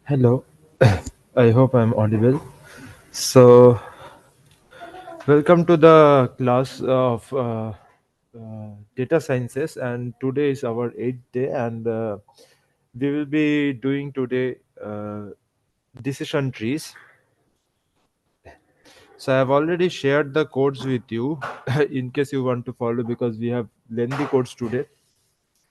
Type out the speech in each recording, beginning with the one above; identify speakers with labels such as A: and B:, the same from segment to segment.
A: Hello, I hope I'm audible. So, welcome to the class of data sciences, and today is our eighth day, and we will be doing today decision trees. So, I have already shared the codes with you in case you want to follow because we have lengthy codes today.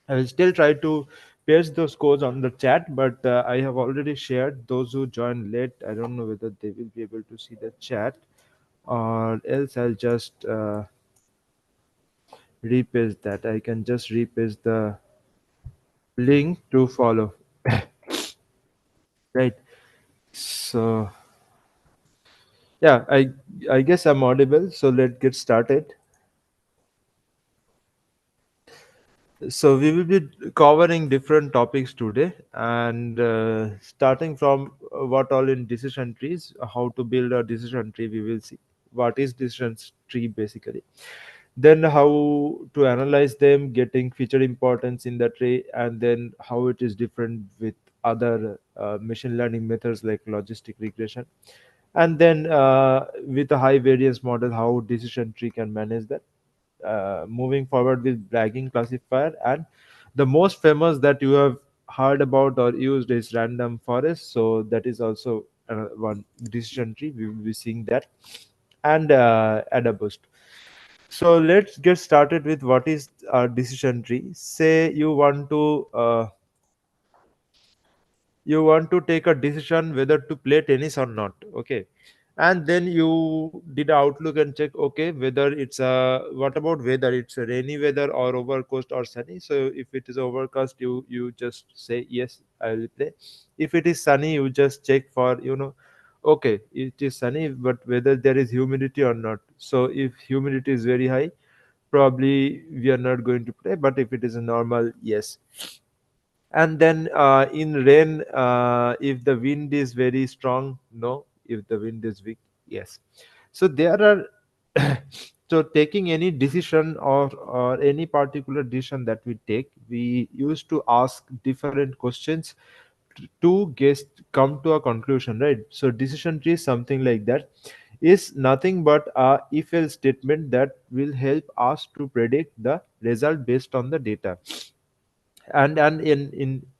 A: I will still try to paste those codes on the chat, but I have already shared those who joined late. I don't know whether they will be able to see the chat or else I'll just repaste that. I can just repaste the link to follow. Right. So yeah, I guess I'm audible. So let's get started. So we will be covering different topics today, and starting from what all in decision trees, how to build a decision tree. We will see what is decision tree basically, then how to analyze them, getting feature importance in the tree, and then how it is different with other machine learning methods like logistic regression, and then with a high variance model, how decision tree can manage that. Moving forward with bragging classifier, and the most famous that you have heard about or used is random forest. So that is also one decision tree. We will be seeing that, and add a boost. So let's get started with what is a decision tree. Say you want to take a decision whether to play tennis or not. Okay, and then you did outlook and check, okay, whether it's a, what about weather, it's a rainy weather or overcast or sunny. So if it is overcast, you just say yes, I will play. If it is sunny, you just check for, okay, it is sunny, but whether there is humidity or not. So if humidity is very high, probably we are not going to play, but if it is a normal, yes. And then in rain, if the wind is very strong, no. If the wind is weak, yes. So there are so taking any decision, or any particular decision that we take, we used to ask different questions to guess, come to a conclusion, right? So decision tree is something like that, is nothing but a if else statement that will help us to predict the result based on the data. And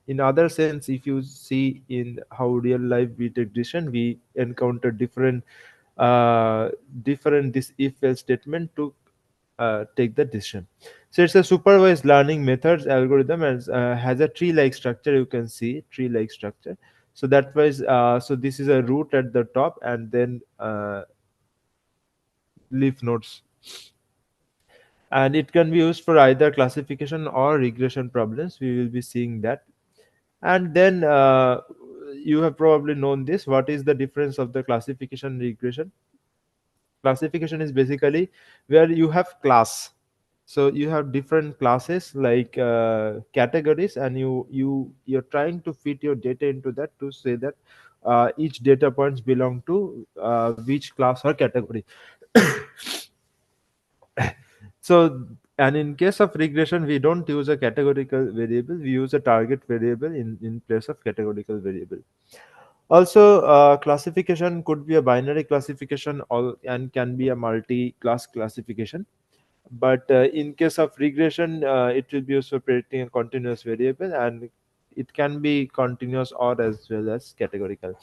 A: in other sense, if you see in how real life we take decision, we encounter uh different this if else statement to take the decision. So it's a supervised learning methods algorithm, and has a tree like structure. You can see tree like structure. So that was so this is a root at the top, and then leaf nodes, and it can be used for either classification or regression problems. We will be seeing that. And then you have probably known this. What is the difference of the classification and regression? Classification is basically where you have class. So you have different classes like categories, and you're trying to fit your data into that to say that each data points belong to which class or category. So, and in case of regression, we don't use a categorical variable, we use a target variable in place of categorical variable. Also, classification could be a binary classification, and can be a multi-class classification. But in case of regression, it will be used for predicting a continuous variable, and it can be continuous or as well as categorical.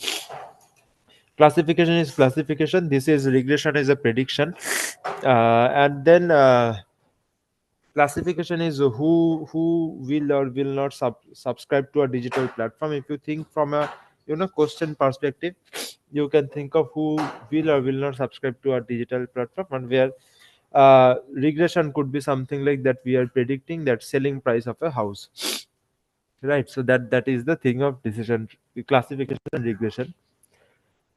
A: Classification is classification. This is regression is a prediction, and then classification is who will or will not subscribe to a digital platform. If you think from a question perspective, you can think of who will or will not subscribe to a digital platform, and where regression could be something like that we are predicting that selling price of a house, right? So that is the thing of decision classification and regression.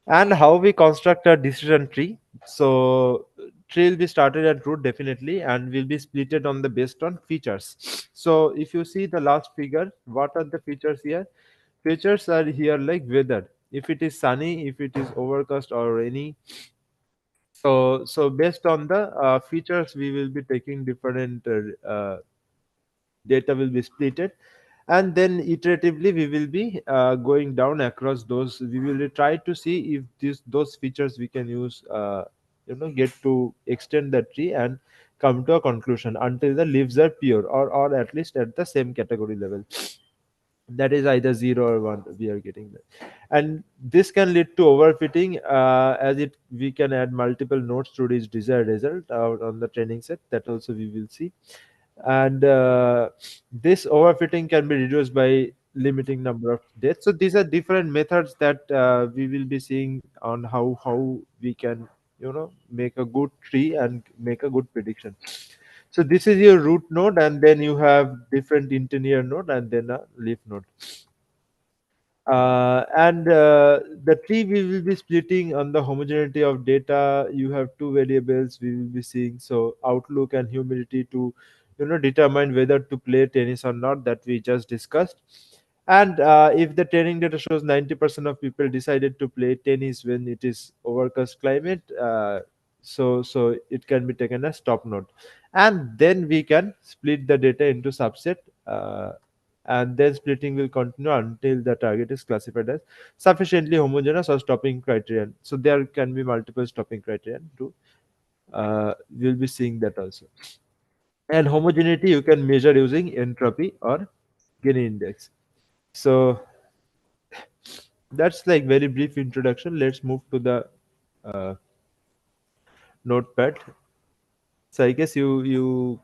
A: And how we construct a decision tree. So tree will be started at root definitely, and will be splitted on the based on features. So if you see the last figure, what are the features here? Features are here like weather, if it is sunny, if it is overcast or rainy. So based on the features, we will be taking different data will be splitted. and then iteratively we will be going down across those. We will try to see if those features we can use, get to extend the tree and come to a conclusion until the leaves are pure, or at least at the same category level, that is either 0 or 1 we are getting that. And this can lead to overfitting, as it we can add multiple nodes to reach desired result out on the training set, that also we will see. And this overfitting can be reduced by limiting number of deaths. So these are different methods that we will be seeing on how we can make a good tree and make a good prediction. So this is your root node, and then you have different interlinear node and then a leaf node. And the tree we will be splitting on the homogeneity of data. You have two variables we will be seeing, so outlook and humidity, to determine whether to play tennis or not, that we just discussed. And if the training data shows 90% of people decided to play tennis when it is overcast climate, so it can be taken as top node. And then we can split the data into subset, and then splitting will continue until the target is classified as sufficiently homogeneous or stopping criterion. So there can be multiple stopping criterion too. We'll be seeing that also. And homogeneity you can measure using entropy or Gini index. So that's like very brief introduction. Let's move to the uh, notepad. So I guess you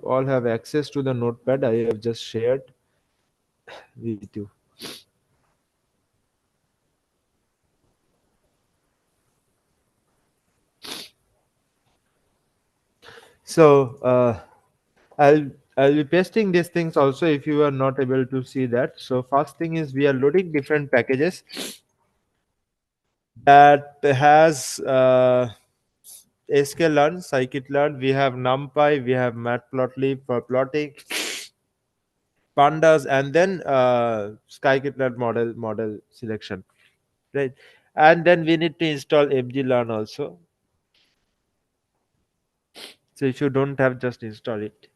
A: all have access to the notepad I have just shared with you. So I'll I'll be pasting these things also if you are not able to see that. So first thing is we are loading different packages that has sklearn, scikit-learn. We have NumPy, we have matplotlib for plotting, pandas, and then scikit-learn model selection, right? And then we need to install mglearn also. So if you don't have, just install it.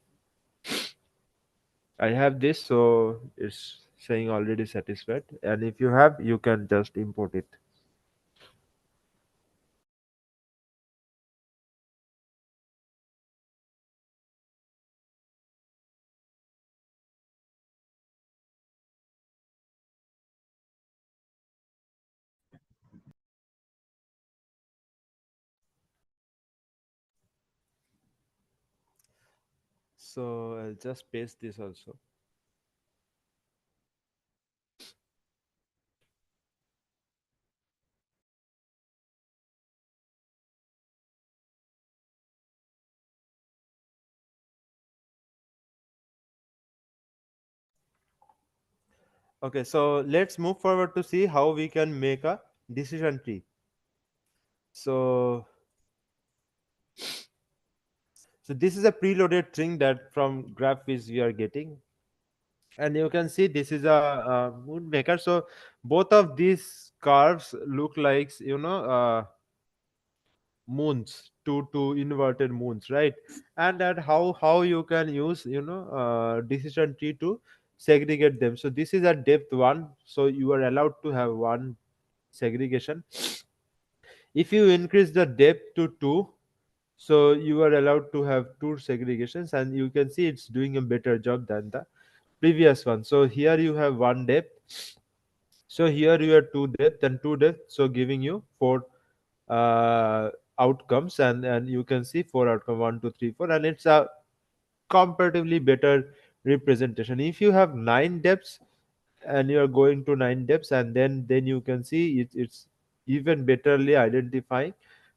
A: I have this, so it's saying already satisfied. And if you have, you can just import it. So I'll just paste this also. Okay, so let's move forward to see how we can make a decision tree. So, so this is a preloaded string that from GraphViz we are getting, and you can see this is a moon maker. So both of these curves look like moons, two inverted moons, right? And that how you can use decision tree to segregate them. So this is at depth 1, so you are allowed to have one segregation. If you increase the depth to 2, so you are allowed to have two segregations, and you can see it's doing a better job than the previous one. So here you have one depth, so here you have two depth and two depth, so giving you four uh, outcomes. And you can see four outcome, 1 2 3 4, and it's a comparatively better representation. If you have 9 depths and you are going to 9 depths, and then you can see it's even betterly identifying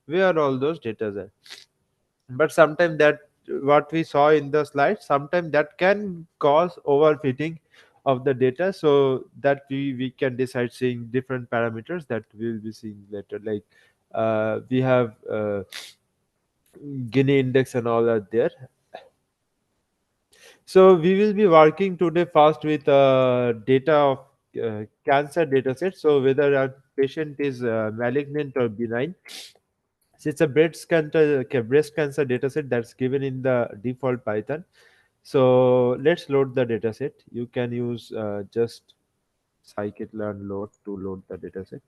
A: where all those data are. But sometimes that, what we saw in the slide, sometimes that can cause overfitting of the data, so that we can decide seeing different parameters that we'll be seeing later, like we have Guinea index and all are there. So we will be working today first with data of cancer data set. So whether a patient is malignant or benign. So it's a breast cancer data set that's given in the default Python. So let's load the dataset. You can use just scikit-learn load to load the dataset,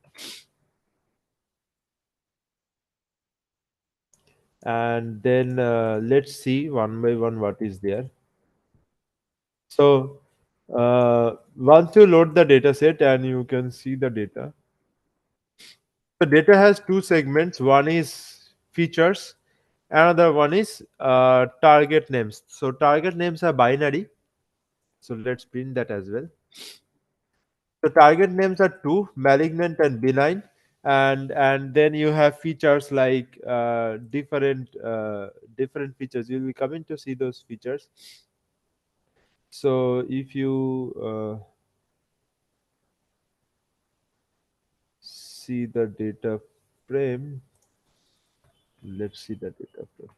A: and then let's see one by one what is there. So once you load the dataset and you can see the data, the data has two segments. One is features, another one is target names. So target names are binary. So let's print that as well. So target names are two, malignant and benign, and then you have features like different features. You'll be coming to see those features. So if you see the data frame, let's see the data frame.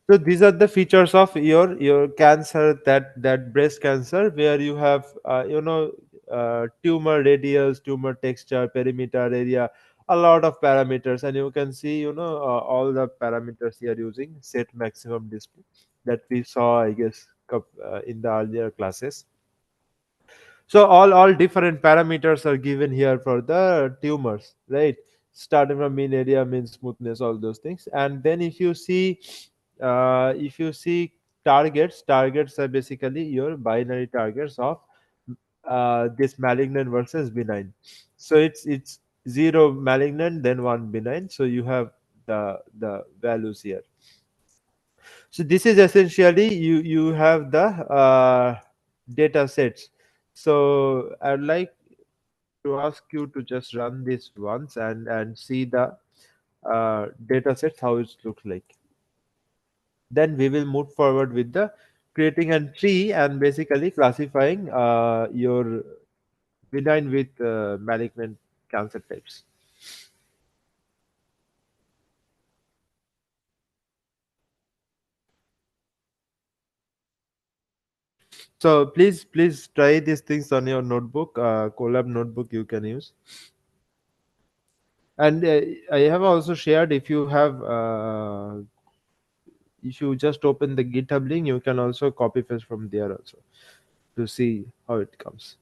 A: So these are the features of your cancer, that breast cancer, where you have tumor radius, tumor texture, perimeter area, a lot of parameters, and you can see all the parameters here using set maximum display that we saw, I guess, in the earlier classes. So all different parameters are given here for the tumors, right? Starting from mean area, mean smoothness, all those things. And then if you see targets are basically your binary targets of this malignant versus benign. So it's zero malignant, then one benign. So you have the values here. So this is essentially you have the data sets. So I'd like to ask you to just run this once and see the data sets how it looks like. Then we will move forward with the creating a tree and basically classifying your benign with malignant cancer types. So please try these things on your notebook, Colab notebook you can use. And I have also shared, if you just open the GitHub link, you can also copy paste from there also to see how it comes.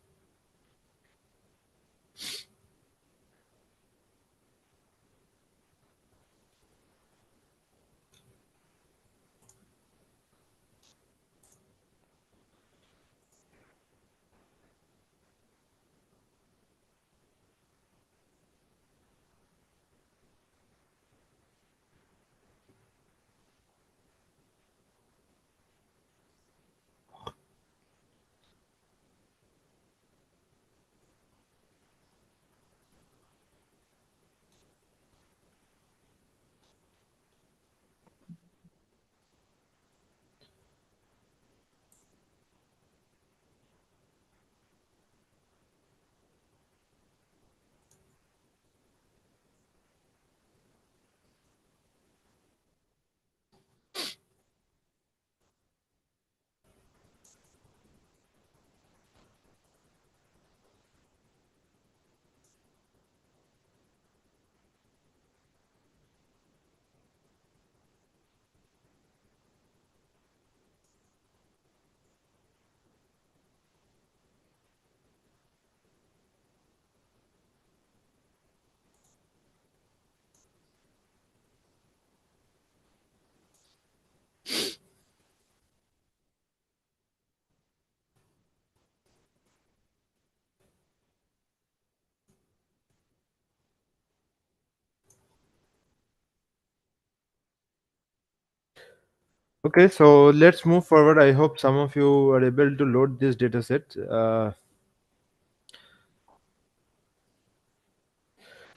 A: Okay, so let's move forward. I hope some of you are able to load this dataset.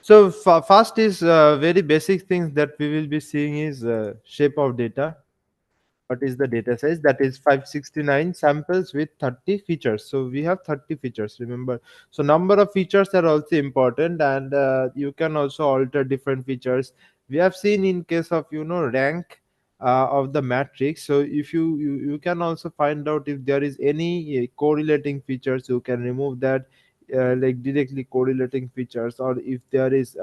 A: So first is very basic things that we will be seeing is shape of data. What is the data size? That is 569 samples with 30 features. So we have 30 features, remember. So number of features are also important, and you can also alter different features. We have seen in case of rank of the matrix. So if you can also find out if there is any correlating features, you can remove that, like directly correlating features, or if there is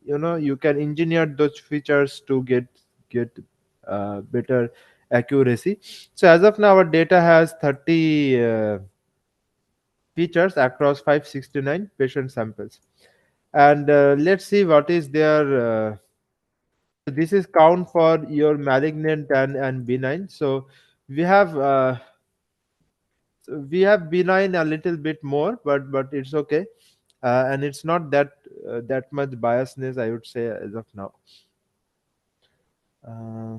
A: you can engineer those features to get get better accuracy. So as of now, our data has 30 features across 569 patient samples. And let's see what is their this is count for your malignant and benign. So we have uh, we have benign a little bit more, but it's okay. And it's not that that much biasness, I would say, as of now. uh,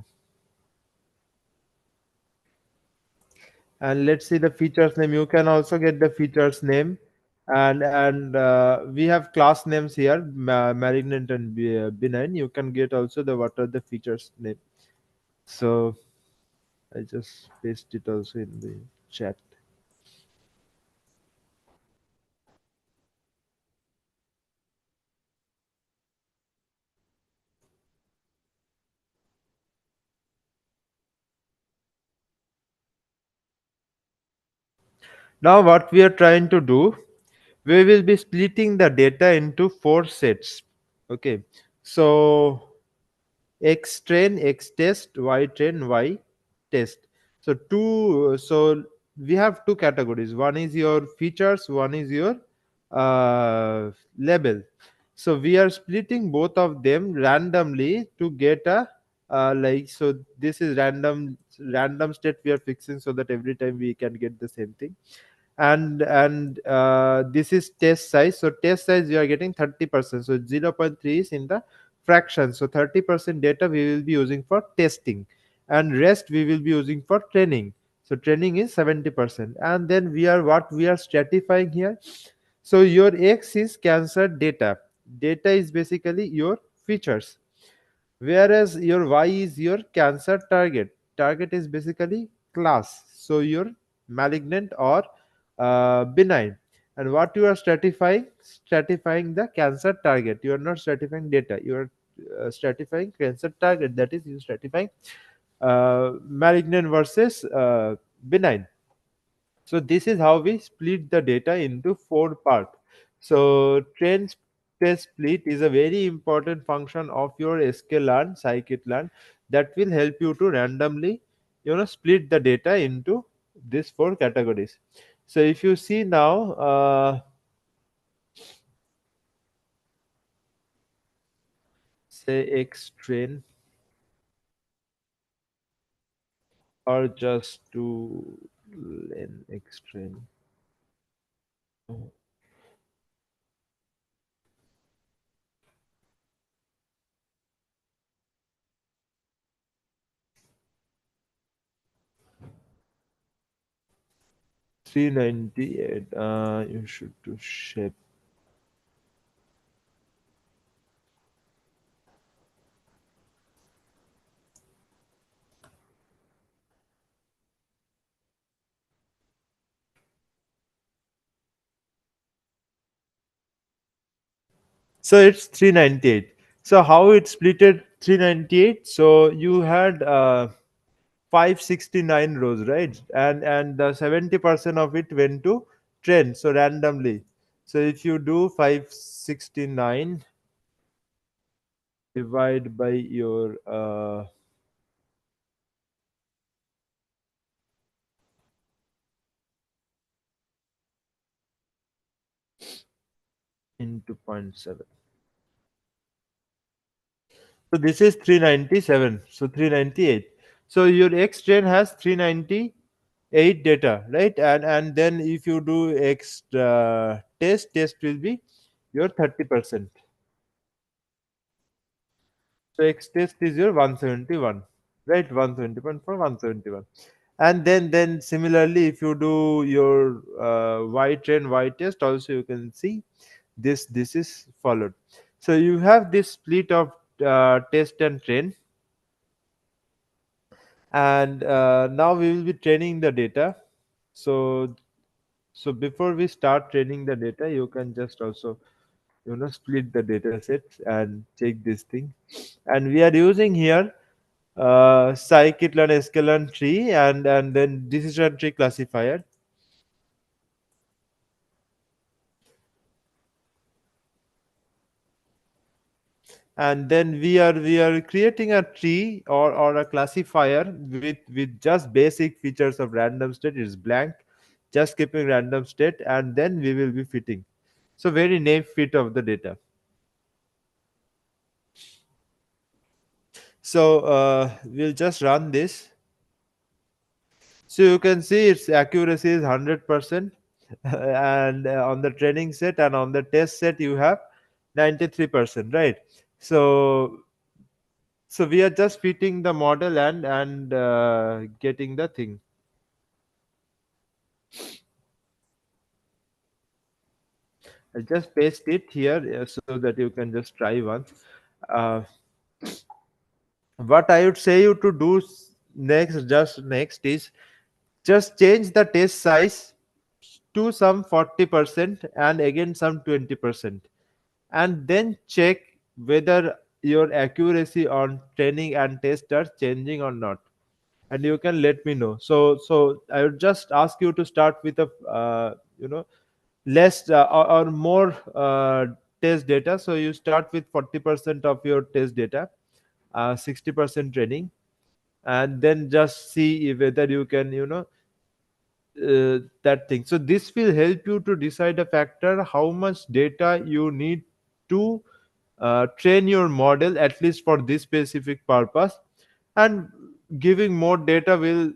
A: and let's see the features name. You can also get the features name. And we have class names here, malignant and benign. You can get also the what are the features name. So I just paste it also in the chat. Now what we are trying to do, we will be splitting the data into four sets. Okay, so X train, X test, Y train, Y test. So we have two categories. One is your features, one is your label. So we are splitting both of them randomly to get a so this is random state we are fixing so that every time we can get the same thing. And this is test size. So test size we are getting 30%, so zero point 0.3 is in the fraction. So 30% data we will be using for testing, and rest we will be using for training. So training is 70%. And then what we are stratifying here. So your X is cancer data is basically your features, whereas your Y is your cancer target is basically class, so your malignant or benign. And what you are stratifying the cancer target. You are not stratifying data, you are stratifying cancer target, that is, you stratifying malignant versus benign. So this is how we split the data into four parts. So trend test split is a very important function of your sklearn, scikit-learn, that will help you to randomly, split the data into these four categories. So if you see now, say X train, or just to len X train. 398. You should do shape. 'So it's 398. So how it splitted 398? So you had 569 rows, right? And the 70% of it went to trend, so randomly. So if you do 569 divide by your into zero point 0.7. So this is 397. So 398. So your X train has 398 data, right? And then if you do X test will be your 30%. So X test is your 171, right? 171 for 171. And then similarly, if you do your Y train Y test, also you can see this is followed. So you have this split of test and train. And now we will be training the data. So so before we start training the data, you can just also split the data set and check this thing. And we are using here scikit-learn sklearn tree, and then decision tree classifier. and then we are creating a tree or a classifier with just basic features of random state. It's blank, just keeping random state, and then we will be fitting. So very name fit of the data. So we'll just run this. So you can see its accuracy is 100%, and on the training set and on the test set you have 93%, right? So we are just fitting the model and getting the thing. I just paste it here so that you can just try once. Uh, what I would say you to do next is just change the test size to some 40% and again some 20%, and then check whether your accuracy on training and test are changing or not, and you can let me know. So I would just ask you to start with a less or more test data. So you start with 40% of your test data, 60% training, and then just see whether you can that thing. So this will help you to decide a factor how much data you need to train your model, at least for this specific purpose. And giving more data will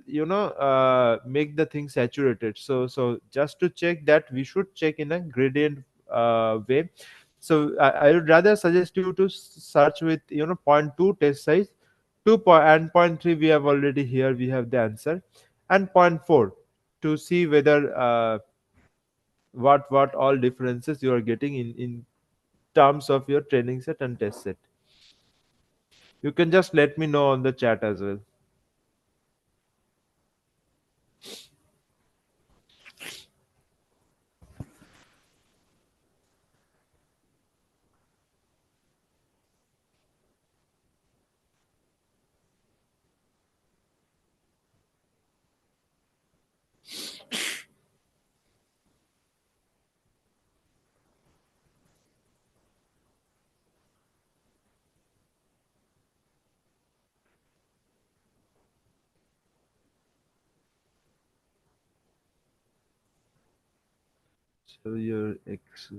A: make the thing saturated. So just to check that, we should check in a gradient way. So I would rather suggest you to search with zero point 0.2 test size, 2 point, and zero point 0.3 we have already here, we have the answer, and zero point 0.4 to see whether what all differences you are getting in terms of your training set and test set. You can just let me know on the chat as well. So your ex.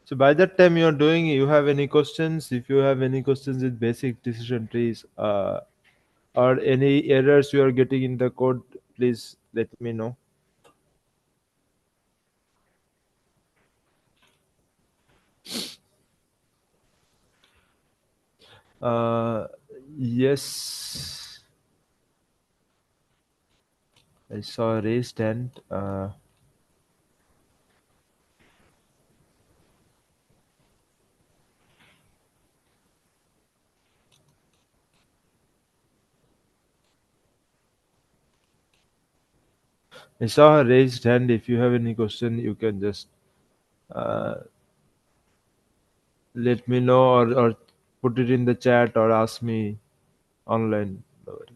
A: So by that time you're doing, you have any questions? If you have any questions with basic decision trees, or any errors you are getting in the code, please let me know. Uh, yes, I saw a raised hand. I saw a raised hand. If you have any question, you can just uh, let me know, or put it in the chat or ask me online. No worry.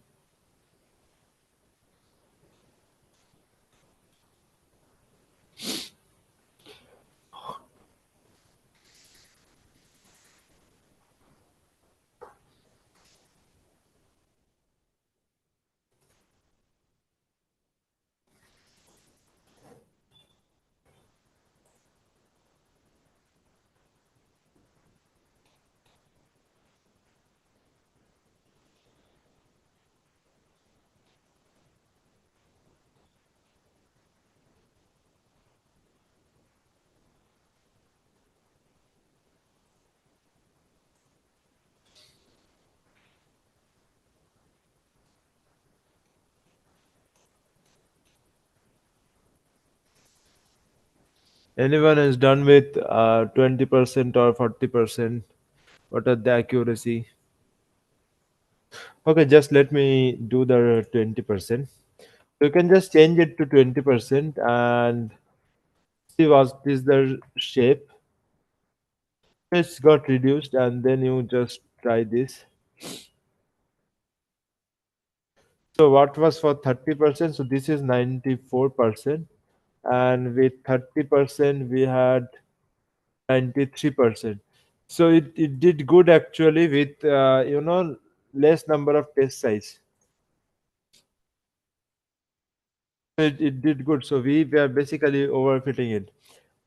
A: Anyone is done with 20% or 40%? What are the accuracy? Okay, just let me do the 20%. You can just change it to 20% and see what is the shape. It's got reduced, and then you just try this. So what was for 30%? So this is 94%, and with 30% we had 93%. So it did good actually with less number of test size. It did good. So we are basically overfitting it.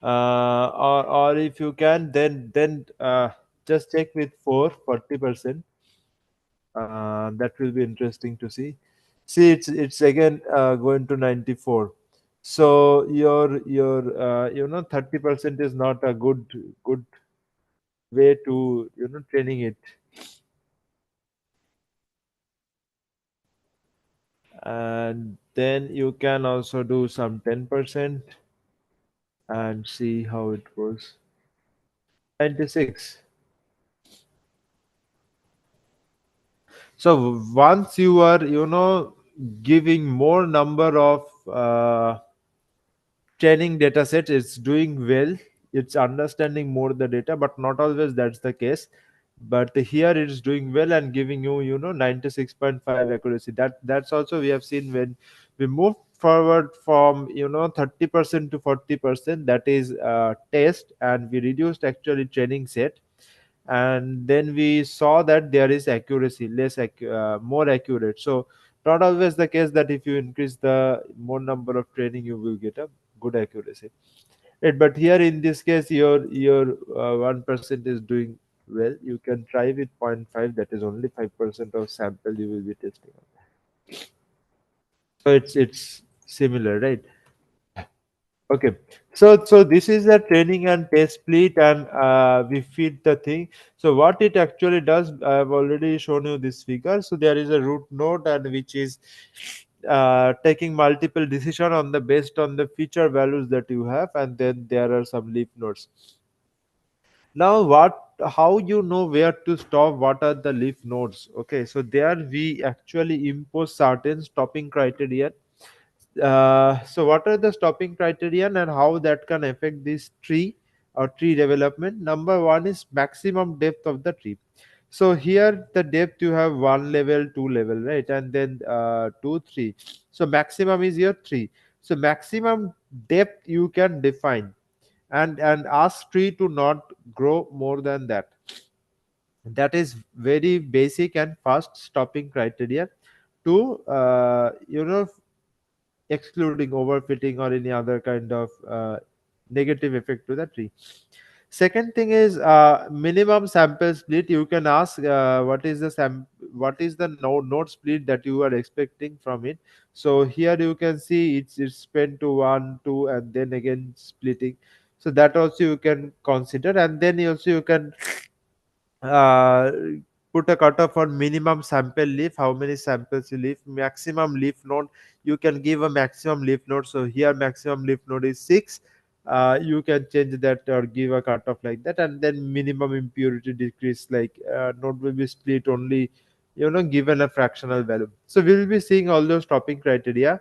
A: Or if you can, then just check with 40%. That will be interesting to see. See, it's again going to 94. So your 30% is not a good way to training it. And then you can also do some 10% and see how it goes. 96. So once you are giving more number of training data sets, it's doing well, it's understanding more the data, but not always that's the case. But here it's doing well and giving you 96.5 accuracy. That's also we have seen when we move forward from 30% to 40%, that is test, and we reduced actually training set. And then we saw that there is accuracy more accurate. So not always the case that if you increase the more number of training you will get a good accuracy. Right, but here in this case your 1% is doing well. You can try with zero point 0.5, that is only 5% of sample you will be testing on. So it's similar, right? Okay, so this is the training and test split, and we feed the thing. So what it actually does, I've already shown you this figure. So there is a root node, and which is taking multiple decision on the based on the feature values that you have, and then there are some leaf nodes. Now, how you know where to stop? What are the leaf nodes? Okay, so there we actually impose certain stopping criteria. So what are the stopping criterion and how that can affect this tree or tree development? Number one is maximum depth of the tree. So here the depth you have one level, two level, right? And then two, three. So maximum is your three. So maximum depth you can define, and ask tree to not grow more than that. That is very basic and fast stopping criteria to excluding overfitting or any other kind of negative effect to the tree. Second thing is minimum sample split. You can ask what is the node split that you are expecting from it. So here you can see it's spent to one, two, and then again splitting. So that also you can consider, and then also you can uh, put a cutoff on minimum sample leaf, how many samples you leave. Maximum leaf node, you can give a maximum leaf node. So here maximum leaf node is 6. You can change that or give a cutoff like that, and then minimum impurity decrease, like node will be split only given a fractional value. So we will be seeing all those stopping criteria.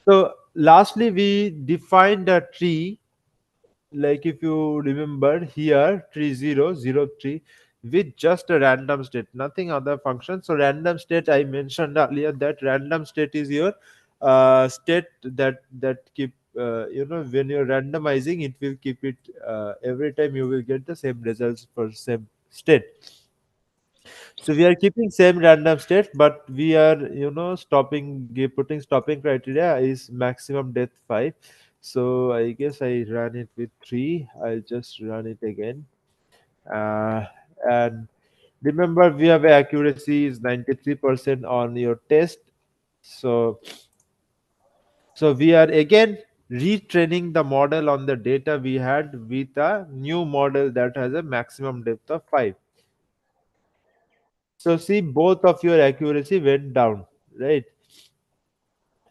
A: So lastly we defined a tree, like if you remember here, tree 0 0 3, with just a random state, nothing other function. So random state, I mentioned earlier that random state is your state that keep when you're randomizing, it will keep it every time you will get the same results for same state. So we are keeping same random state, but we are putting stopping criteria is maximum depth 5. So I guess I ran it with 3. I'll just run it again. And remember, we have accuracy is 93% on your test. So we are again retraining the model on the data we had with a new model that has a maximum depth of 5. So see, both of your accuracy went down, right?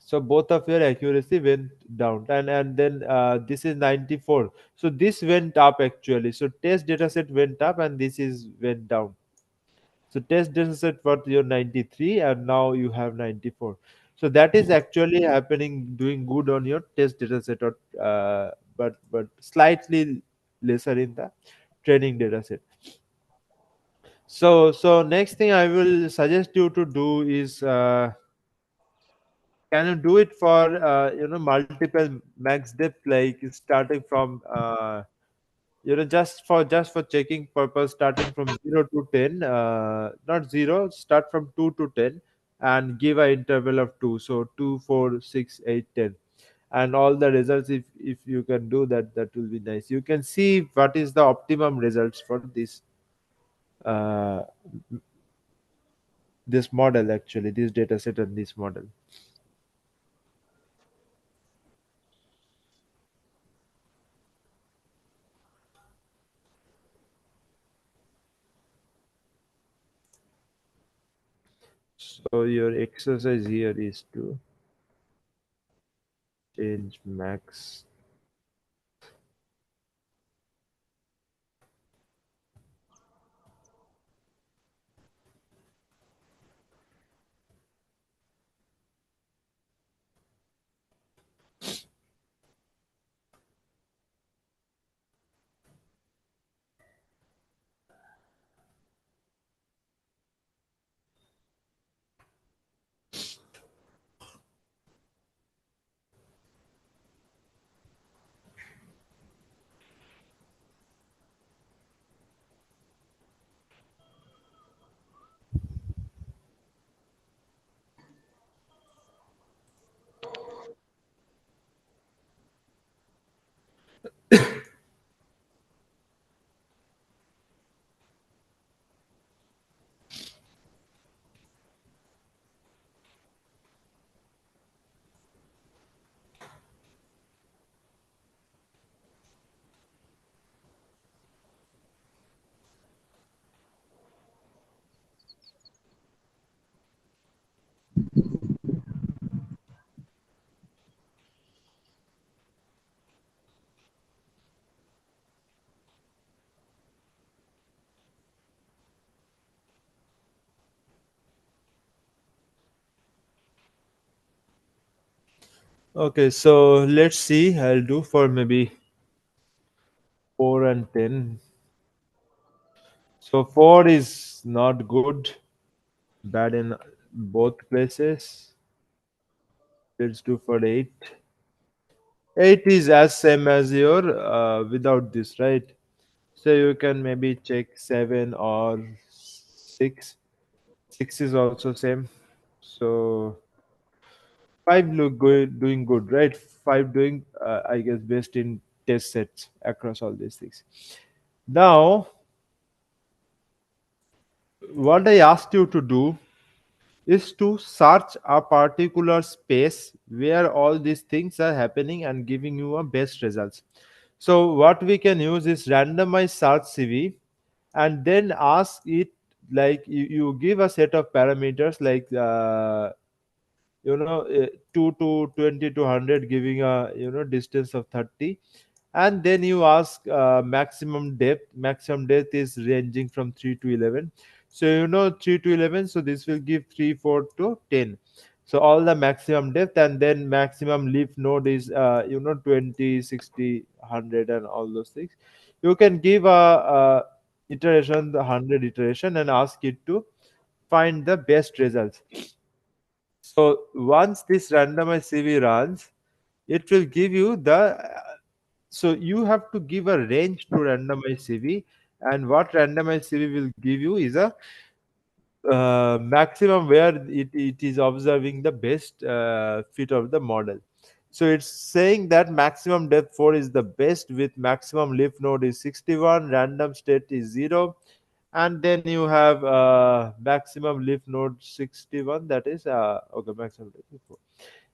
A: So both of your accuracy went down, and then this is 94. So this went up actually. So test data set went up and this is went down. So test data set for your 93 and now you have 94. So that is actually happening, doing good on your test data set, or but slightly lesser in the training data set. So next thing I will suggest you to do is, can you do it for multiple max depth, like starting from just for checking purpose, starting from 0 to 10, not 0, start from 2 to 10, and give an interval of 2, so 2, 4, 6, 8, 10, and all the results. If you can do that, that will be nice. You can see what is the optimum results for uh, this model, actually, this data set and this model. So your exercise here is to change max. Okay, so let's see. I'll do for maybe 4 and 10. So 4 is not good, bad in both places. Let's do for 8. 8 is as same as your without this, right? So you can maybe check 7 or 6. 6 is also same. So 5 look good, doing good, right? 5 doing, I guess, best in test sets across all these things. Now, what I asked you to do is to search a particular space where all these things are happening and giving you a best results. So what we can use is randomized search CV, and then ask it, like you give a set of parameters, like 2 to 20 to 100, giving a distance of 30, and then you ask maximum depth is ranging from 3 to 11. So 3 to 11, so this will give 3, 4 to 10. So all the maximum depth, and then maximum leaf node is 20, 60, 100, and all those things. You can give a iteration, the 100 iteration, and ask it to find the best results. So once this randomized CV runs, it will give you the, so you have to give a range to randomized CV, and what randomized CV will give you is a maximum where it is observing the best fit of the model. So it's saying that maximum depth 4 is the best, with maximum leaf node is 61, random state is 0, and then you have maximum leaf node 61, that is okay, maximum depth is 4.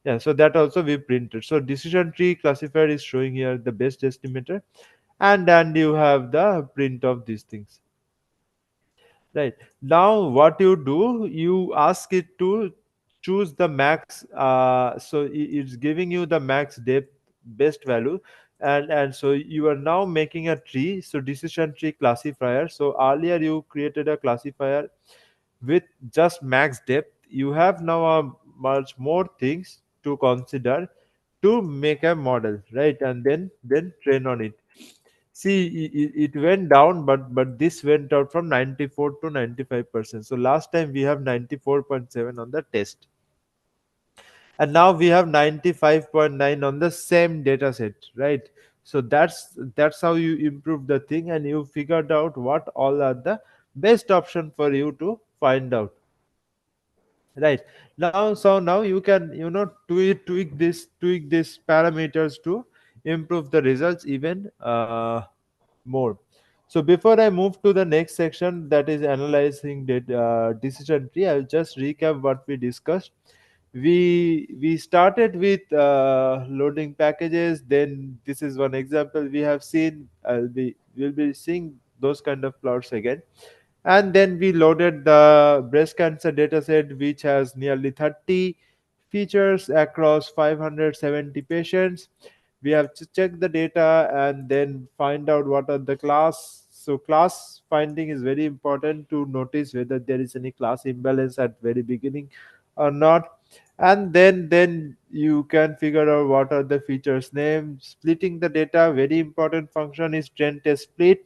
A: Yeah, so that also we printed. So decision tree classifier is showing here the best estimator, and you have the print of these things. Right. Now what you do, you ask it to choose the max, so it's giving you the max depth best value. And so you are now making a tree, so decision tree classifier. So earlier you created a classifier with just max depth. You have now a much more things to consider to make a model, right? And then train on it. See, it went down, but this went out from 94 to 95%. So last time we have 94.7 on the test, and now we have 95.9 on the same data set, right? So that's how you improve the thing, and you figured out what all are the best option for you to find out, right? Now, so now you can, tweak this parameters to improve the results even more. So before I move to the next section, that is analyzing the decision tree, I'll just recap what we discussed. We started with loading packages. Then this is one example we have seen. We'll be seeing those kind of plots again. And then we loaded the breast cancer dataset, which has nearly 30 features across 570 patients. We have to check the data and then find out what are the class. So class finding is very important to notice whether there is any class imbalance at very beginning or not. And then you can figure out what are the features name. Splitting the data, very important function is trend test split,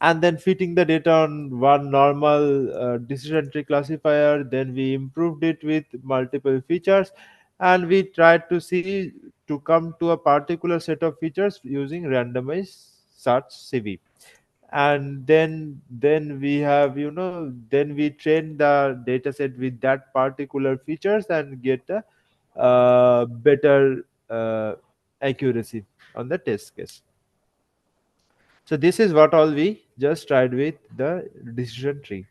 A: and then fitting the data on one normal decision tree classifier. Then we improved it with multiple features, and we tried to see to come to a particular set of features using randomized search CV. And then we have, then we train the data set with that particular features and get a better accuracy on the test case. So this is what all we just tried with the decision tree.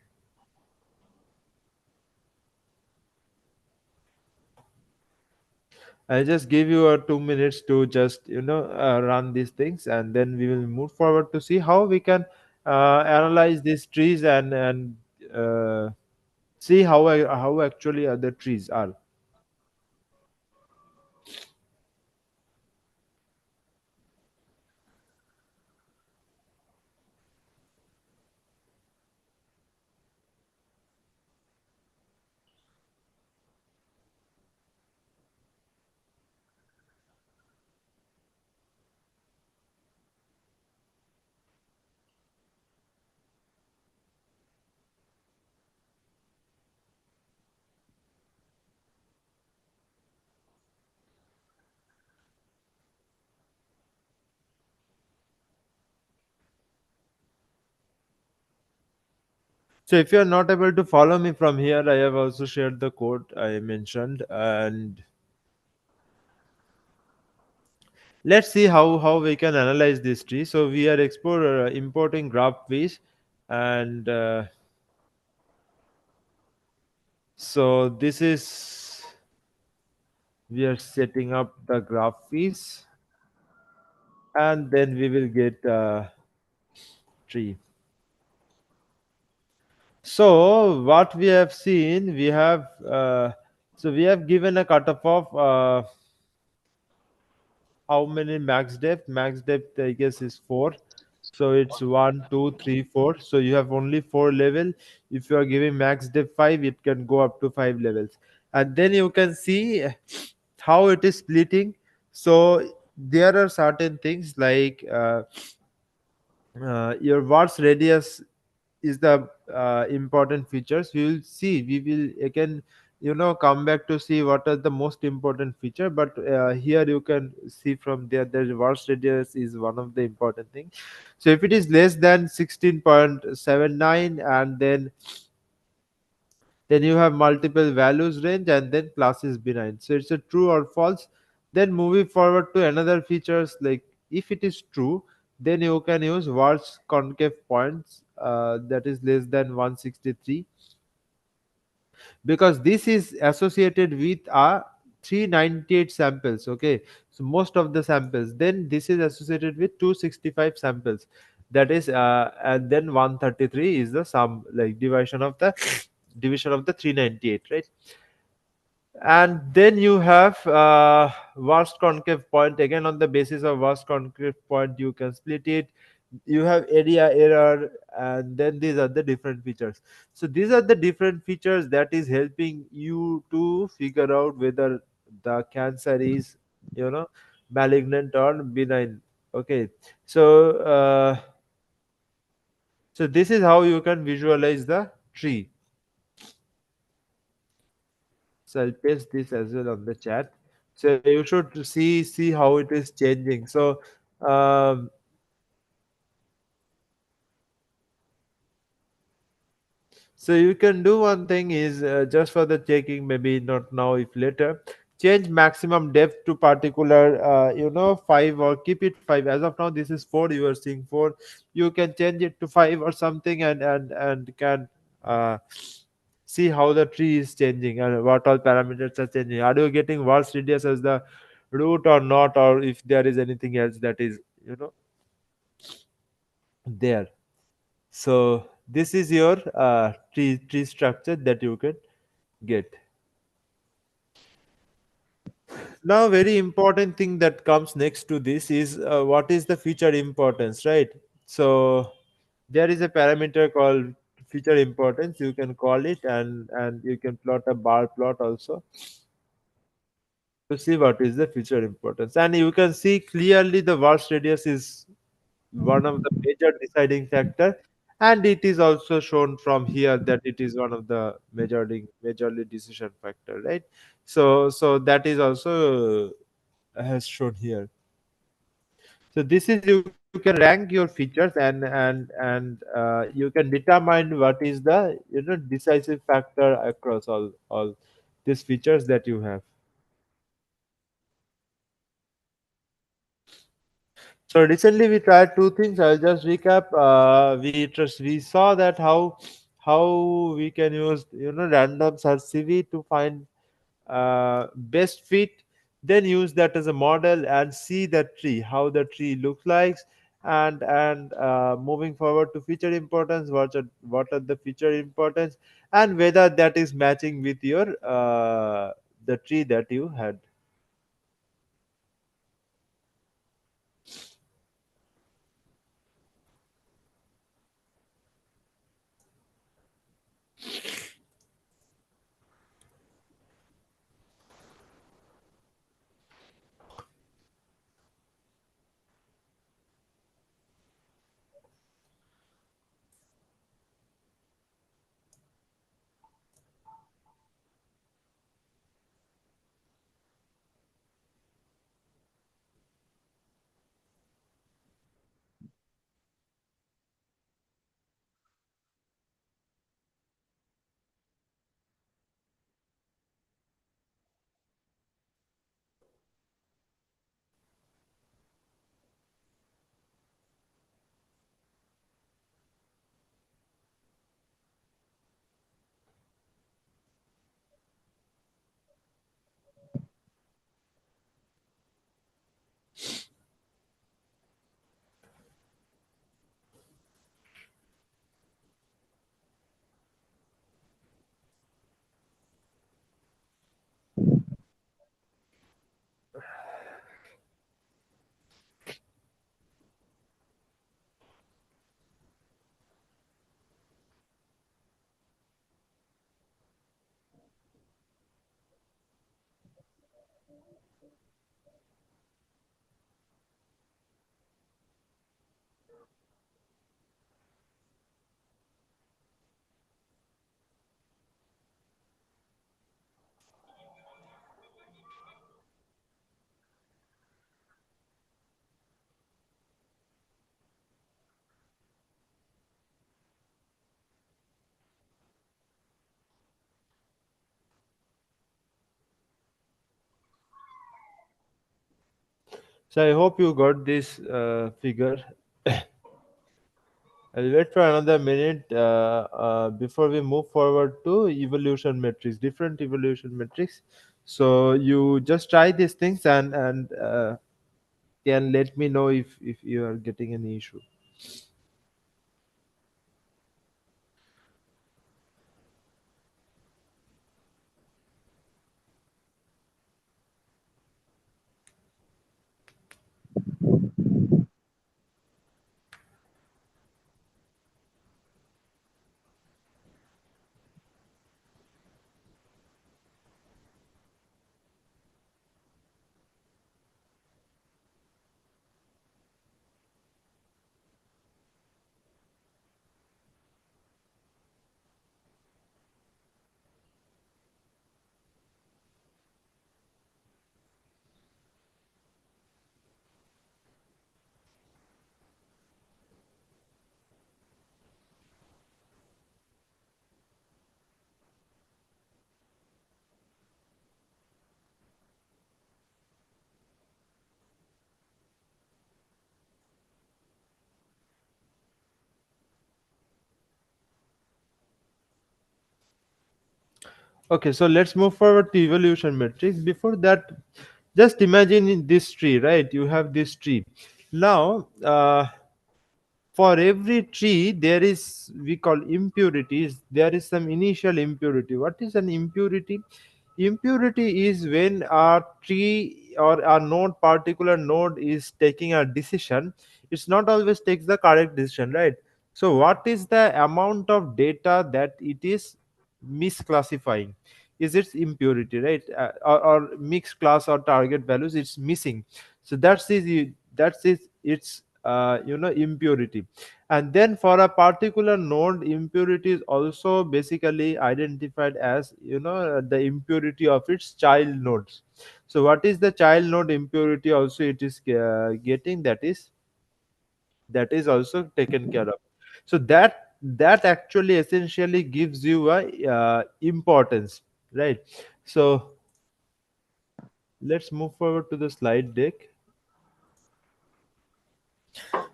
A: I'll just give you 2 minutes to just run these things, and then we will move forward to see how we can analyze these trees and uh, see how actually other trees are. So if you are not able to follow me from here, I have also shared the code I mentioned, and let's see how we can analyze this tree. So we are importing graph views, and so this is, we are setting up the graph fees, and then we will get a tree. So what we have seen, we have we have given a cutoff of how many max depth I guess is 4. So it's 1, 2, 3, 4. So you have only 4 level. If you are giving max depth 5, it can go up to 5 levels. And then you can see how it is splitting. So there are certain things like your watts radius is the important features. We will see, we will again come back to see what are the most important feature. But here you can see from there, the watts radius is one of the important thing. So if it is less than 16.79, and then you have multiple values range, and then class is benign, so it's a true or false. Then moving forward to another features, like if it is true, then you can use words concave points that is less than 163, because this is associated with a 398 samples. Okay, so most of the samples, then this is associated with 265 samples, that is and then 133 is the sum, like division of the division of the 398, right? And then you have worst concave point. Again, on the basis of worst concave point, you can split it. You have area error, and then these are the different features. So these are the different features that is helping you to figure out whether the cancer is, you know, malignant or benign. Okay. So so this is how you can visualize the tree. So I'll paste this as well on the chat. So you should see how it is changing. So um, so you can do one thing is, just for the checking, maybe not now, if later, change maximum depth to particular, 5, or keep it 5. As of now, this is 4. You are seeing 4. You can change it to 5 or something, and can uh, see how the tree is changing and what all parameters are changing. Are you getting worse radius as the root or not, or if there is anything else that is, there. So this is your tree structure that you can get. Now, very important thing that comes next to this is, what is the feature importance, right? So there is a parameter called feature importance. You can call it, and you can plot a bar plot also to see what is the feature importance. And you can see clearly the worst radius is one of the major deciding factor, and it is also shown from here that it is one of the majorly decision factor, right? So that is also has shown here. So this is, you can rank your features, and you can determine what is the, decisive factor across all these features that you have. So recently we tried two things. I'll just recap. We saw that how we can use, random search CV to find best fit, then use that as a model and see the tree, how the tree looks like, and moving forward to feature importance, what are the feature importance, and whether that is matching with your the tree that you had. So I hope you got this figure. I'll wait for another minute before we move forward to evolution metrics, different evolution metrics. So you just try these things, and can let me know if you are getting any issue. Okay, so let's move forward to evolution matrix. Before that, just imagine in this tree, right? You have this tree. Now, for every tree, there is, we call impurities. There is some initial impurity. What is an impurity? Impurity is when a tree or a node, particular node, is taking a decision. It's not always takes the correct decision, right? So what is the amount of data that it is misclassifying? Is its impurity, right? Or mixed class or target values, it's missing. So that's its impurity. And then for a particular node, impurity is also basically identified as the impurity of its child nodes. So what is the child node impurity also it is getting, that is also taken care of. So that actually essentially gives you a importance, right? So let's move forward to the slide deck.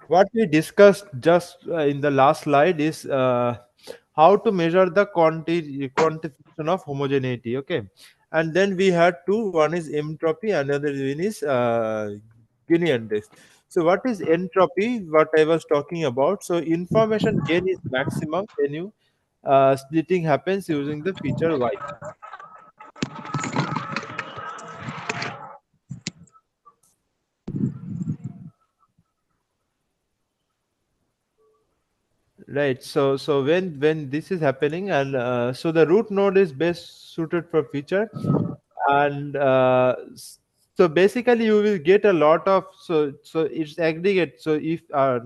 A: What we discussed just in the last slide is how to measure the quantification of homogeneity. Okay, and then we had two. One is entropy, another one is Gini index. So what is entropy? What I was talking about. So information gain is maximum when you splitting happens using the feature y. Right. So when this is happening, and so the root node is best suited for feature, and so basically you will get a lot of, so it's aggregate. So if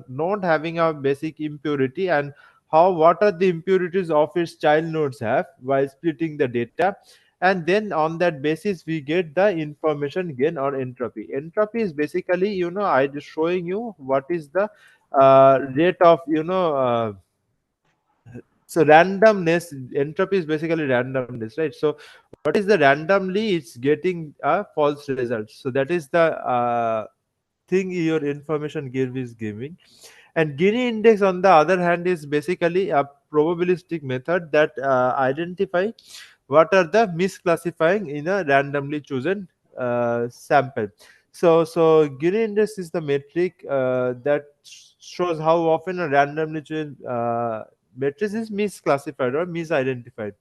A: node having a basic impurity, and how, what are the impurities of its child nodes have while splitting the data, and then on that basis we get the information gain or entropy. Entropy is basically, I just showing you what is the rate of so randomness. Entropy is basically randomness, right? So what is the randomly it's getting a false result. So that is the thing your information give is giving. And Gini index, on the other hand, is basically a probabilistic method that identify what are the misclassifying in a randomly chosen sample. So Gini index is the metric that shows how often a randomly chosen matrix is misclassified or misidentified.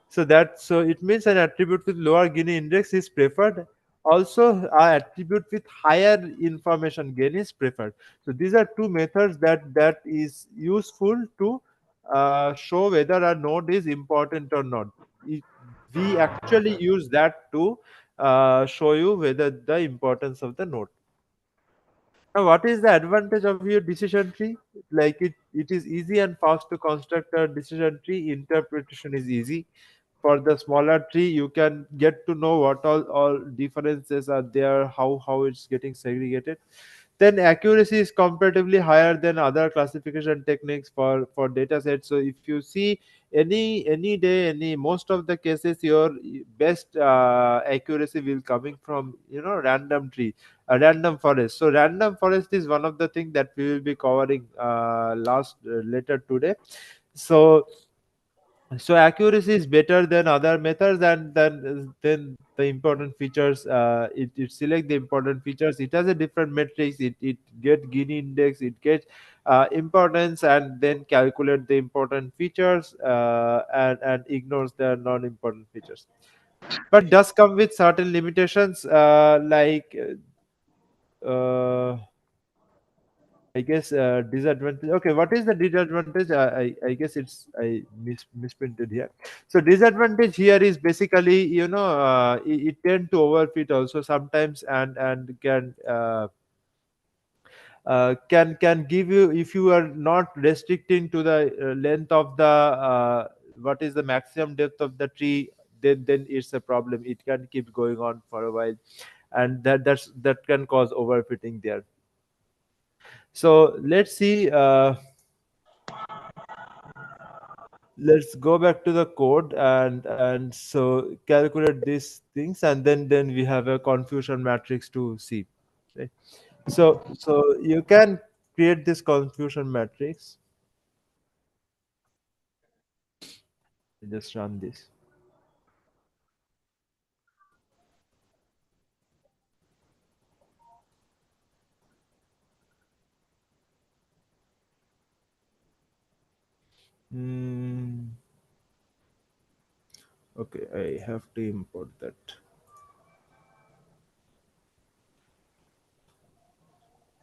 A: So it means an attribute with lower Gini index is preferred. Also, a attribute with higher information gain is preferred. So these are two methods that is useful to show whether a node is important or not. It, we actually use that to show you whether the importance of the node. Now, what is the advantage of your decision tree? Like it is easy and fast to construct a decision tree. Interpretation is easy. For the smaller tree, you can get to know what all differences are there, how it's getting segregated. Then accuracy is comparatively higher than other classification techniques for data sets. So if you see any day, any most of the cases, your best accuracy will coming from random tree, a random forest. So random forest is one of the things that we will be covering last later today. So so accuracy is better than other methods, and then the important features, it select the important features. It has a different metrics. It get Gini index, it gets importance, and then calculate the important features, and ignores the non-important features. But does come with certain limitations, like uh, I guess disadvantage. Okay, what is the disadvantage? I guess it's I misprinted here. So disadvantage here is basically it tend to overfit also sometimes, and can give you, if you are not restricting to the length of the what is the maximum depth of the tree, then it's a problem. It can keep going on for a while, and that can cause overfitting there. So let's see. Let's go back to the code, and so calculate these things, and then we have a confusion matrix to see, right? So you can create this confusion matrix. Just run this. Mm, okay, I have to import that.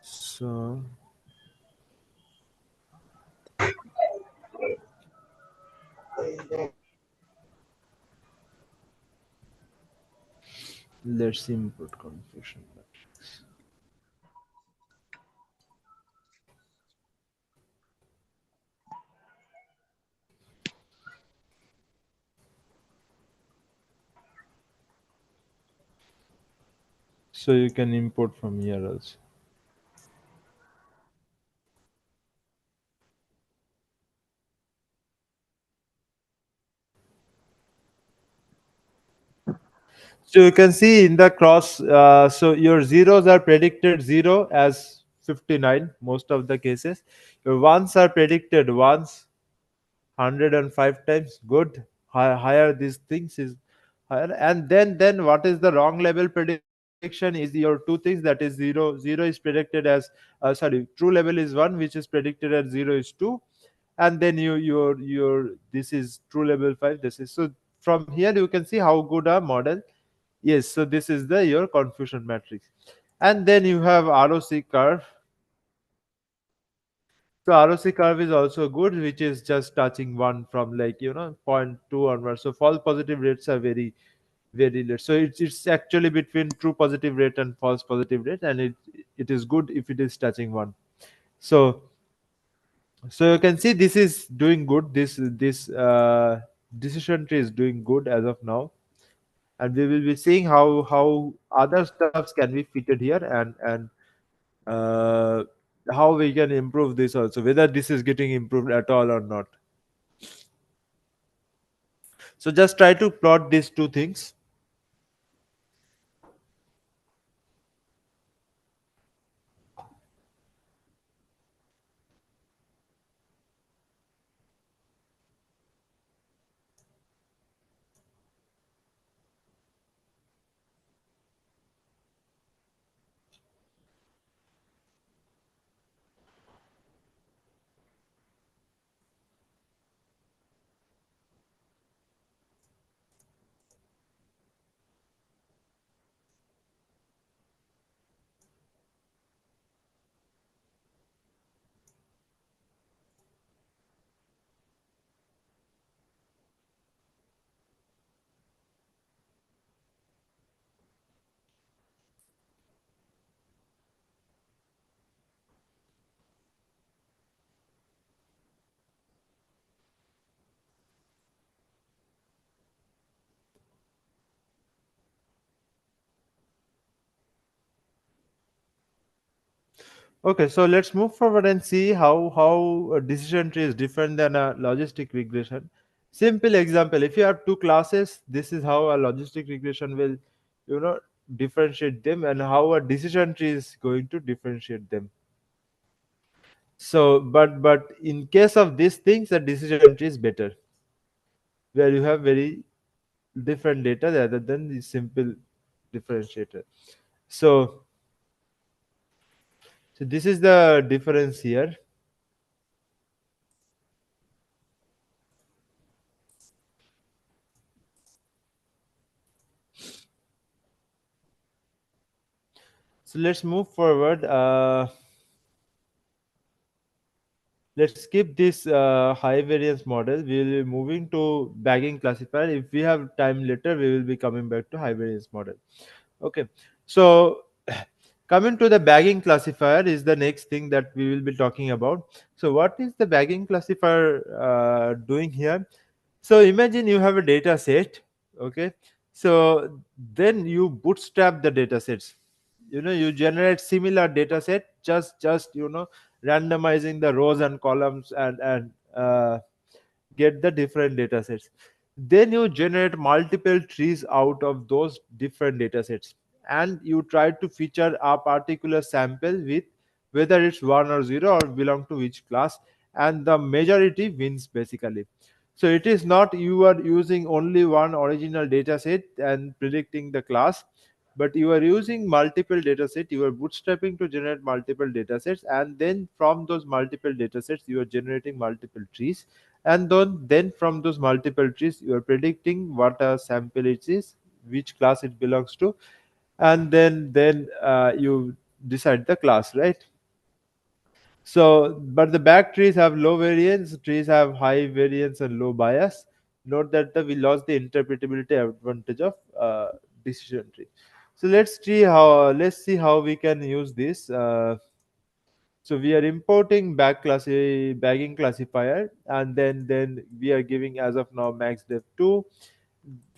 A: So let's import confusion matrix. So you can import from here also. So you can see in the cross, so your zeros are predicted 0 as 59 most of the cases. Your ones are predicted once 105 times. Good. Higher these things is higher. And then what is the wrong level prediction is your two things, that is 0 is predicted as sorry, true level is 1, which is predicted as 0 is 2, and then your this is true level 5, this is. So from here you can see how good a model. Yes, so this is the your confusion matrix. And then you have ROC curve. So ROC curve is also good, which is just touching one from like point 0.2 onwards. So false positive rates are very less. So it's actually between true positive rate and false positive rate, and it is good if it is touching one. So so you can see this is doing good. This decision tree is doing good as of now, and we will be seeing how other stuffs can be fitted here, and uh, how we can improve this also, whether this is getting improved at all or not. So just try to plot these two things. Okay, so let's move forward and see how a decision tree is different than a logistic regression. Simple example: if you have two classes, this is how a logistic regression will, you know, differentiate them, and how a decision tree is going to differentiate them. So, but in case of these things, a decision tree is better, where you have very different data rather than the simple differentiator. So, so this is the difference here. So let's move forward. Let's skip this high variance model. We will be moving to bagging classifier. If we have time later, we will be coming back to high variance model. Okay. So coming to the bagging classifier is the next thing that we will be talking about. So what is the bagging classifier doing here? So imagine you have a data set. Okay. So then you bootstrap the data sets. You generate similar data set, just randomizing the rows and columns, and get the different data sets. Then you generate multiple trees out of those different data sets, and you try to feature a particular sample with whether it's 1 or 0 or belong to which class, and the majority wins basically. So it is not you are using only one original data set and predicting the class, but you are using multiple data sets. You are bootstrapping to generate multiple data sets, and then from those multiple data sets you are generating multiple trees, And then from those multiple trees you are predicting what a sample it is, which class it belongs to, and then you decide the class, right? So, but the back trees have low variance, trees have high variance and low bias. Note that we lost the interpretability advantage of decision tree. So let's see how we can use this. So we are importing bagging classifier, and then we are giving as of now max def 2.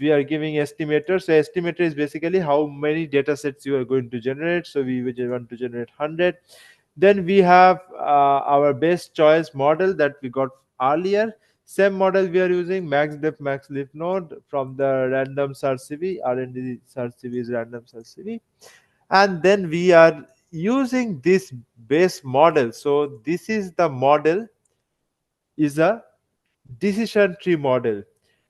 A: We are giving estimator. So estimator is basically how many data sets you are going to generate. So we will want to generate 100. Then we have our best choice model that we got earlier. Same model we are using, max def max lift node from the random search cv. R&D search cv is random search cv. And then we are using this base model. So this is the model, is a decision tree model,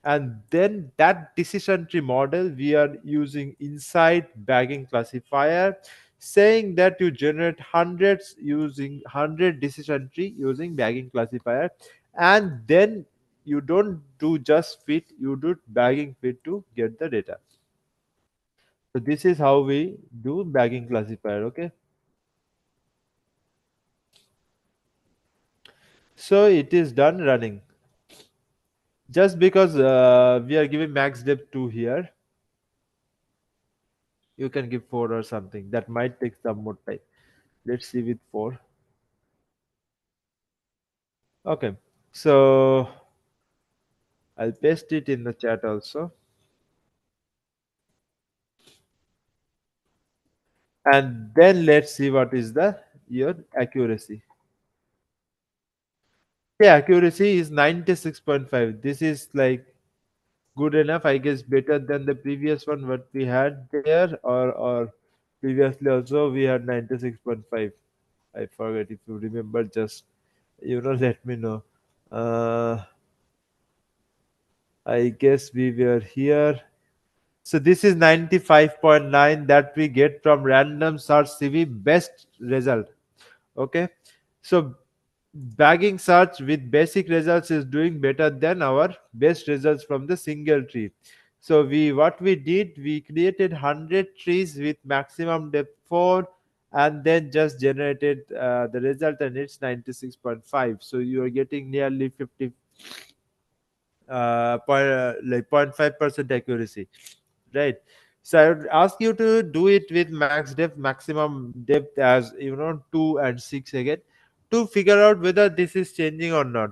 A: and then that decision tree model we are using inside bagging classifier, saying that you generate hundreds using 100 decision tree using bagging classifier, and then you don't do just fit, you do bagging fit to get the data. So this is how we do bagging classifier. Okay, so it is done running. Just because we are giving max depth 2 here, you can give 4 or something. That might take some more time. Let's see with 4. Okay, so I'll paste it in the chat also. And then let's see what is the your accuracy. Yeah, accuracy is 96.5. This is like good enough, I guess, better than the previous one what we had there, or previously also we had 96.5. I forget, if you remember, just let me know. uh I guess we were here. So this is 95.9 that we get from random search CV best result. Okay. So bagging search with basic results is doing better than our best results from the single tree. So what we did, we created 100 trees with maximum depth 4, and then just generated the result, and it's 96.5. So you are getting nearly 50 like 0.5% accuracy, right? So I would ask you to do it with max depth, maximum depth as 2 and 6 again, to figure out whether this is changing or not.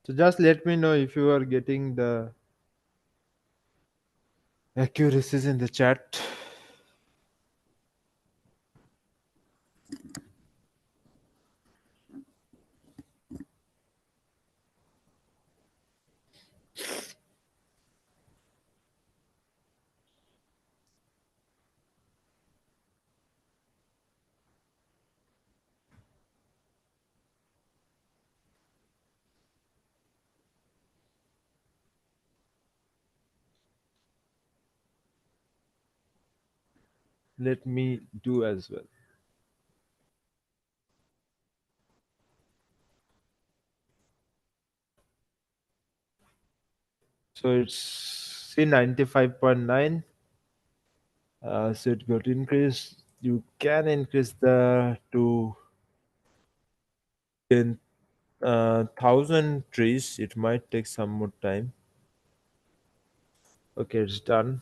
A: So just let me know if you are getting the accuracies in the chat. Let me do as well. So it's see 95.9. So it got increased. You can increase the to 10,000 trees. It might take some more time. Okay, it's done.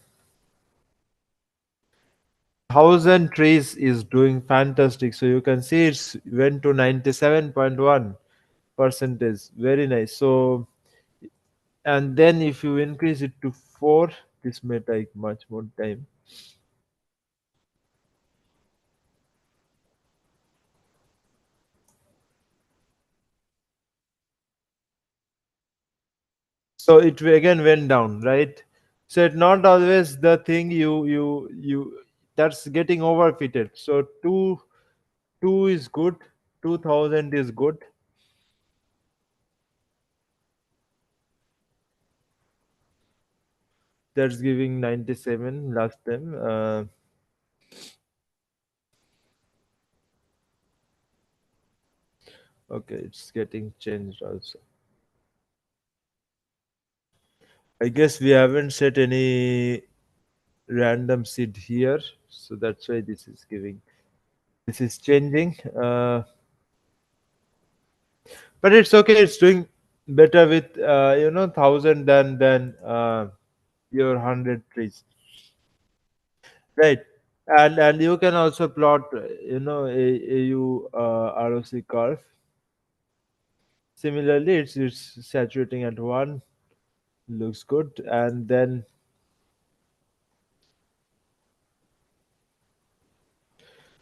A: 1,000 trees is doing fantastic. So you can see it's went to 97.1 percentage. Very nice. So and then if you increase it to 4, this may take much more time. So it again went down, right? So it's not always the thing you that's getting overfitted. So two is good, 2,000 is good. That's giving 97 last time. Okay, it's getting changed also. I guess we haven't set any random seed here, so that's why this is giving. This is changing, but it's okay. It's doing better with 1,000 than your 100 trees, right? And you can also plot AU ROC curve. Similarly, it's saturating at 1, looks good, and then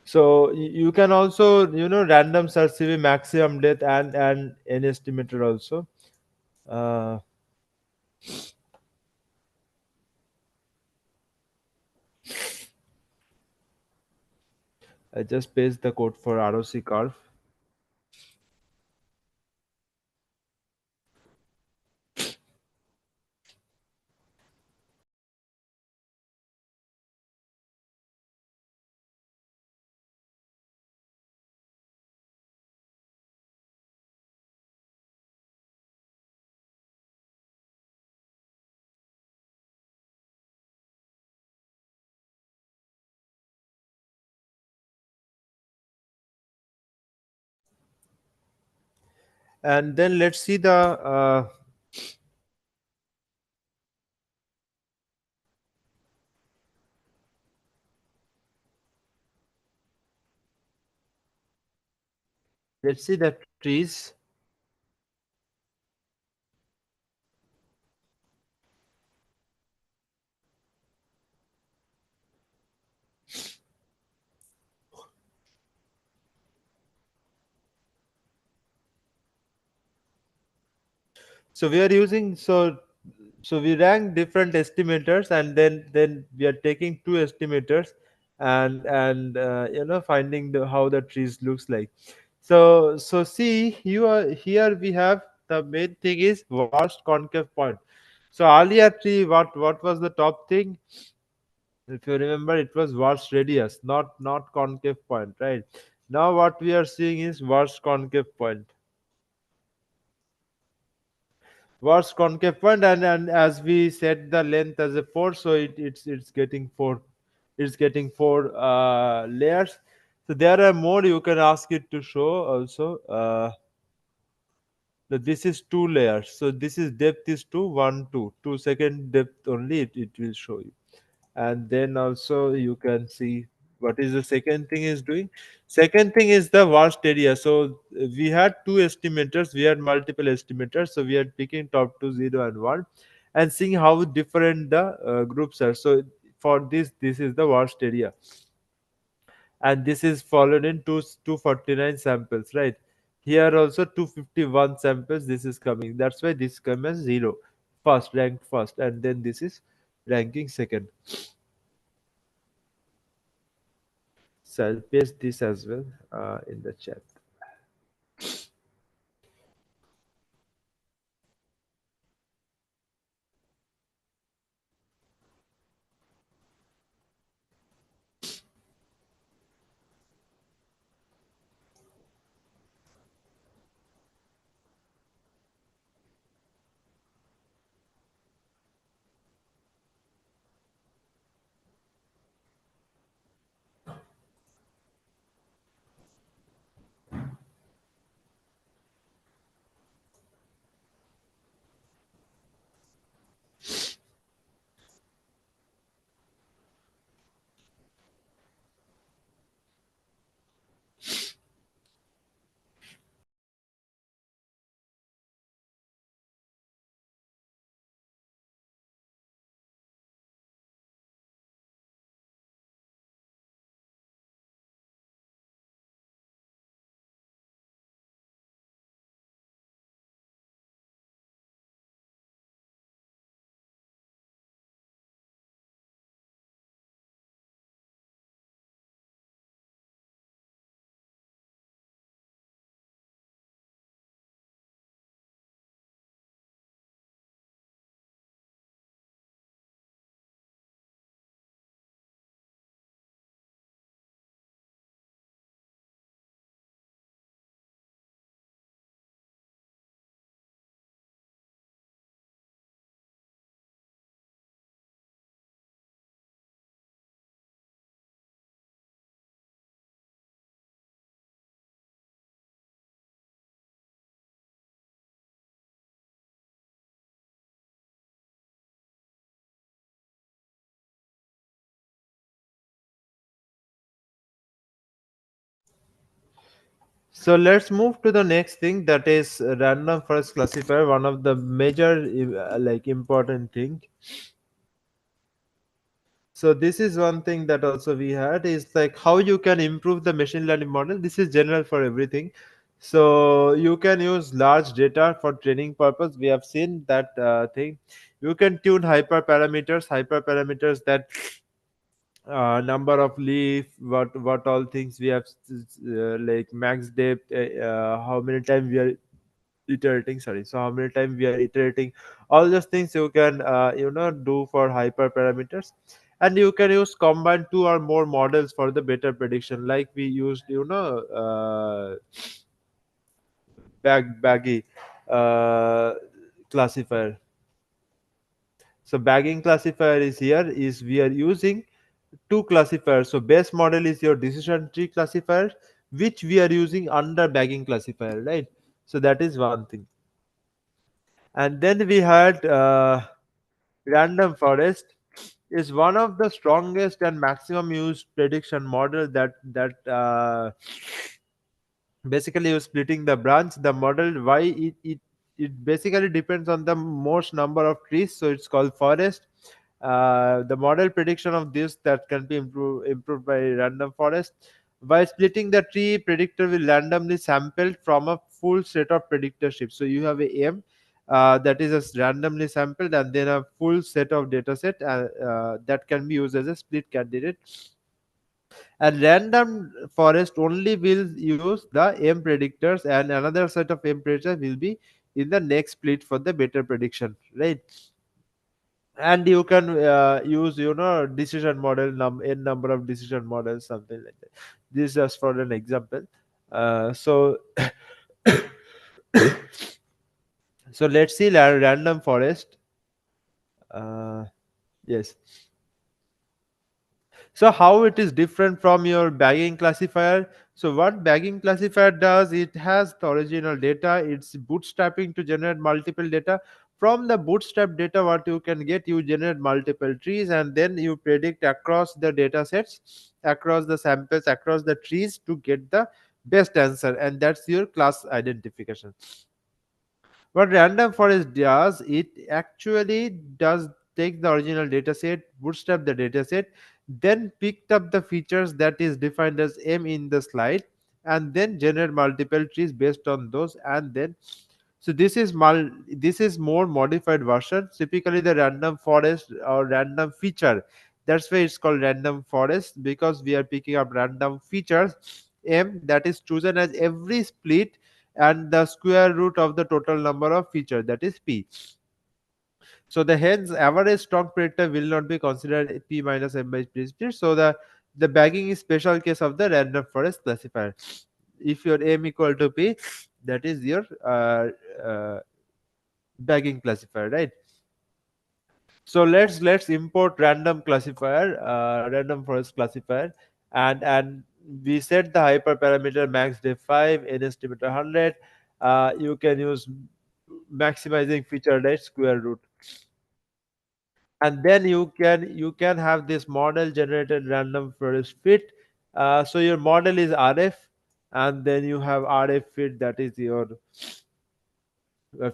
A: so you can also random search CV maximum depth and n estimator also. Uh, I just paste the code for ROC curve. And then let's see the trees. So we are using so we rank different estimators, and then we are taking two estimators and finding how the trees looks like. So see, you are here we have the main thing is worst concave point. So earlier tree, what was the top thing? If you remember, it was worst radius, not concave point, right? Now what we are seeing is worst concave point. Worst concave point, and as we set the length as a 4, so it's getting 4. It's getting 4 layers. So there are more you can ask it to show also. This is 2 layers. So this is depth is 2, 1, 2. 2 second depth only it will show you. And then also you can see what is the second thing is doing. Second thing is the worst area. So we had two estimators, we had multiple estimators, so we are picking top 2, 0 and 1 and seeing how different the groups are. So for this is the worst area, and this is followed in 249 samples, right? Here also 251 samples this is coming. That's why this comes as 0, first ranked first, and then this is ranking second. So I'll paste this as well in the chat. So let's move to the next thing, that is random forest classifier. One of the major like important thing. So this is one thing that also we had is like how you can improve the machine learning model. This is general for everything. So you can use large data for training purpose. We have seen that thing. You can tune hyperparameters that number of leaf, what all things we have, like max depth, how many times we are iterating, sorry, so how many times we are iterating, all those things you can do for hyperparameters. And you can use combine two or more models for the better prediction, like we used baggy uh, classifier. So bagging classifier is here, is we are using two classifiers. So base model is your decision tree classifier, which we are using under bagging classifier, right? So that is one thing. And then we had random forest is one of the strongest and maximum used prediction model that basically you're splitting the branch. The model, why it basically depends on the most number of trees, so it's called forest. The model prediction of this that can be improved by random forest. By splitting the tree, predictor will randomly sample from a full set of predictorship. So you have a m that is just randomly sampled, and then a full set of data set that can be used as a split candidate. And random forest only will use the m predictors, and another set of m predictors will be in the next split for the better prediction, right? And you can use decision model n number of decision models, something like that. This is just for an example. So so let's see random forest. Yes. So how it is different from your bagging classifier? So what bagging classifier does, it has the original data, it's bootstrapping to generate multiple data. From the bootstrap data, what you can get, you generate multiple trees, and then you predict across the data sets, across the samples, across the trees to get the best answer, and that's your class identification. What random forest does, it actually does take the original dataset, bootstrap the dataset, then picked up the features that is defined as M in the slide, and then generate multiple trees based on those, and then so this is more modified version. Typically, the random forest or random feature. That's why it's called random forest, because we are picking up random features. M that is chosen as every split and the square root of the total number of features, that is p. So the hence average strong predictor will not be considered p minus m by p split. So the bagging is special case of the random forest classifier. If your m equal to p, that is your uh, bagging classifier, right? So let's import random classifier, random forest classifier, and we set the hyperparameter max def 5, n estimator 100. You can use maximizing feature rate square root, and then you can have this model generated random forest fit. So your model is RF, and then you have RF fit, that is your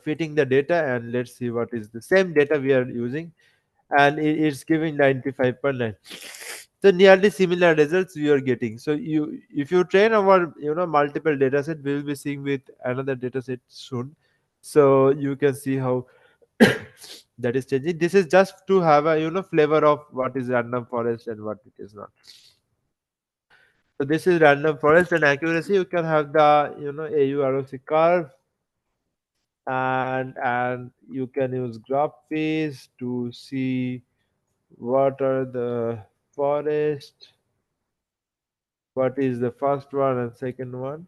A: fitting the data, and let's see what is the same data we are using, and it's giving 95.9. So nearly similar results we are getting. So you, if you train our multiple data set, we will be seeing with another data set soon. So you can see how that is changing. This is just to have a flavor of what is random forest and what it is not. So this is random forest and accuracy. You can have the AU curve, and you can use graph phase to see what are the forest, what is the first one and second one.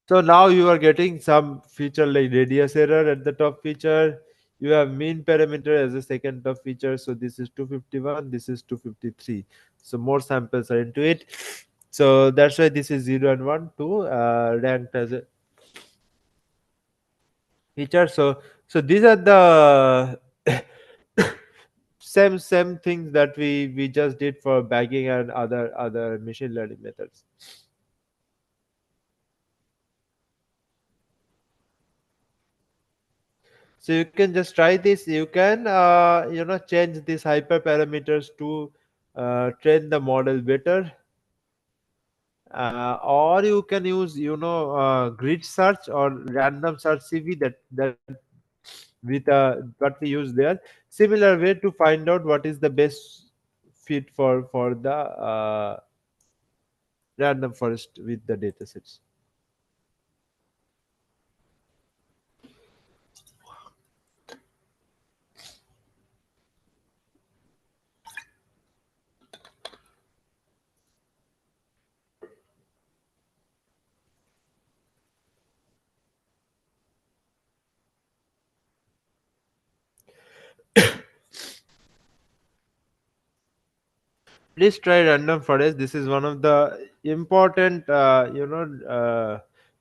A: So now you are getting some feature like radius error at the top feature. You have mean parameter as a second top feature. So this is 251, this is 253. So more samples are into it. So that's why this is 0 and 1 2 ranked as a feature. So these are the same things that we just did for bagging and other machine learning methods. So you can just try this. You can change these hyperparameters to train the model better, or you can use grid search or random search CV, that with what we use there. Similar way to find out what is the best fit for the random forest with the datasets. Please try random forest. This is one of the important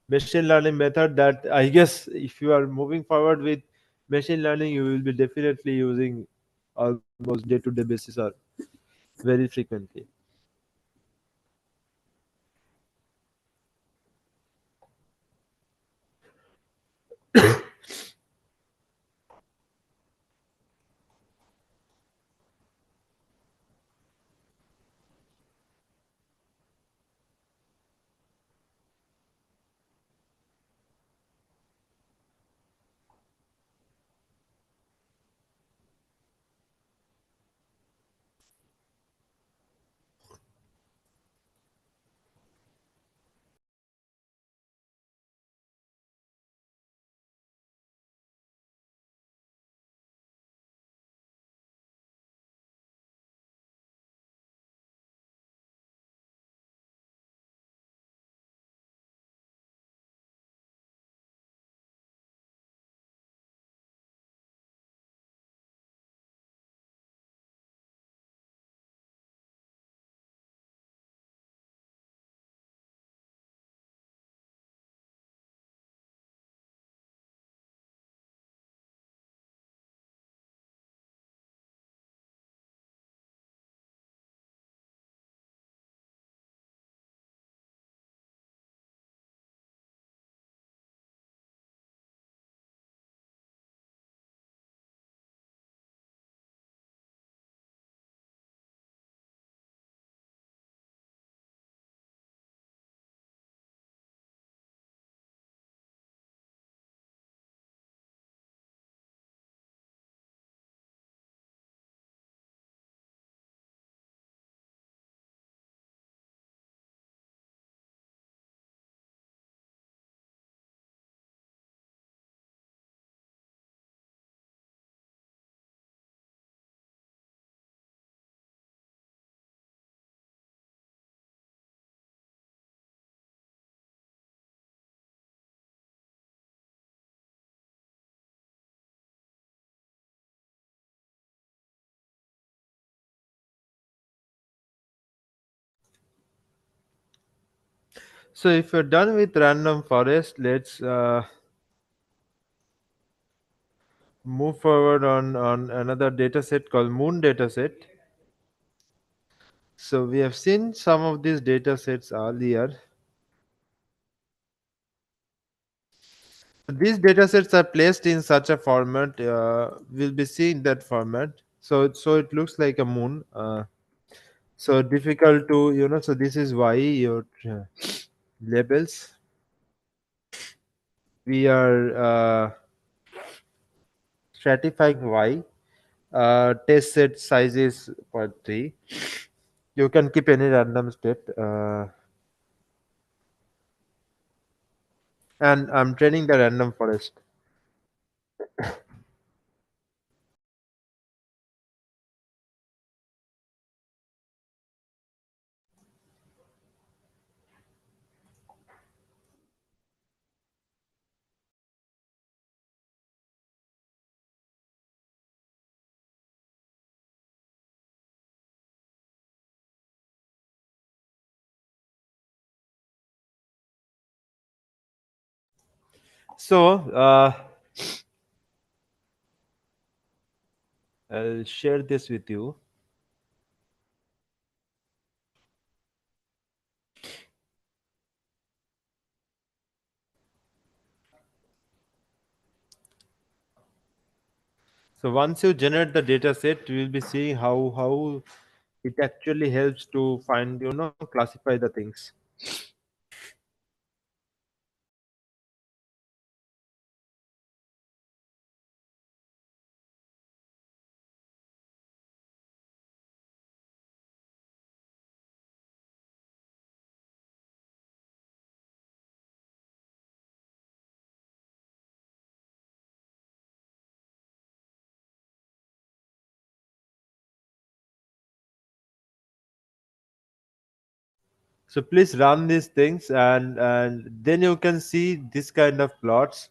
A: machine learning method that I guess if you are moving forward with machine learning, you will be definitely using almost day-to-day basis or very frequently. So if you're done with random forest, let's move forward on another data set called moon dataset. So we have seen some of these data sets earlier. These data sets are placed in such a format. We'll be seeing that format. So it looks like a moon. So difficult to So this is why your labels. We are stratifying Y. Test set size is 0.3. You can keep any random state. And I'm training the random forest. So I'll share this with you. So once you generate the data set, we will be seeing how it actually helps to find, classify the things. So please run these things, and then you can see this kind of plots.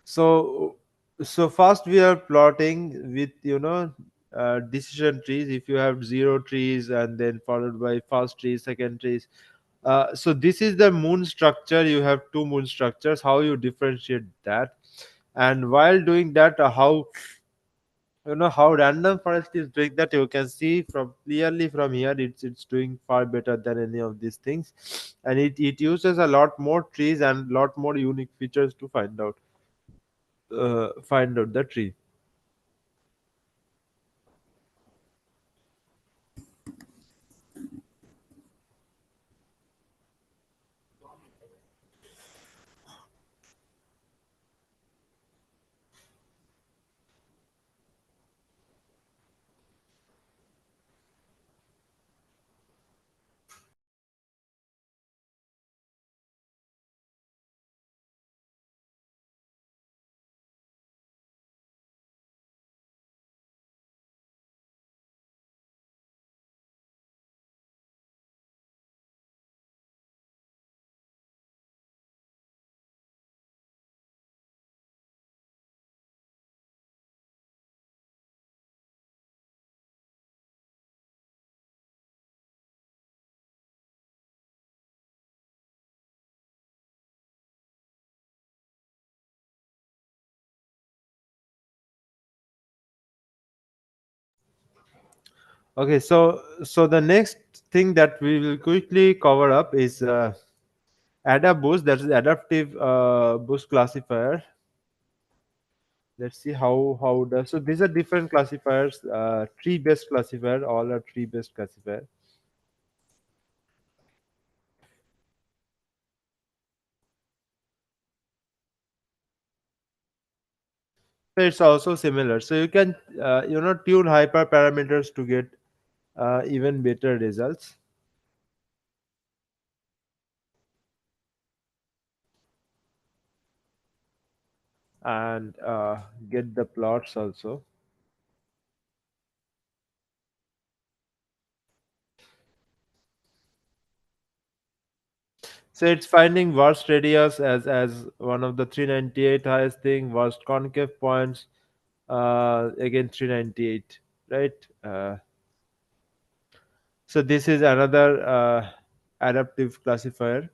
A: So first we are plotting with, decision trees. If you have zero trees and then followed by first tree, second trees. So this is the moon structure. You have two moon structures. How you differentiate that? And while doing that, how, how random forest is doing that, you can see from clearly from here, it's doing far better than any of these things. And it uses a lot more trees and lot more unique features to find out the tree. Okay, so the next thing that we will quickly cover up is adapt boost, that is adaptive boost classifier. Let's see how does. So these are different classifiers. Tree based classifier, all are tree based classifier. So it's also similar. So you can tune hyperparameters to get even better results, and get the plots also. So it's finding worst radius as one of the 398 highest thing, worst concave points, again 398, right? So this is another adaptive classifier.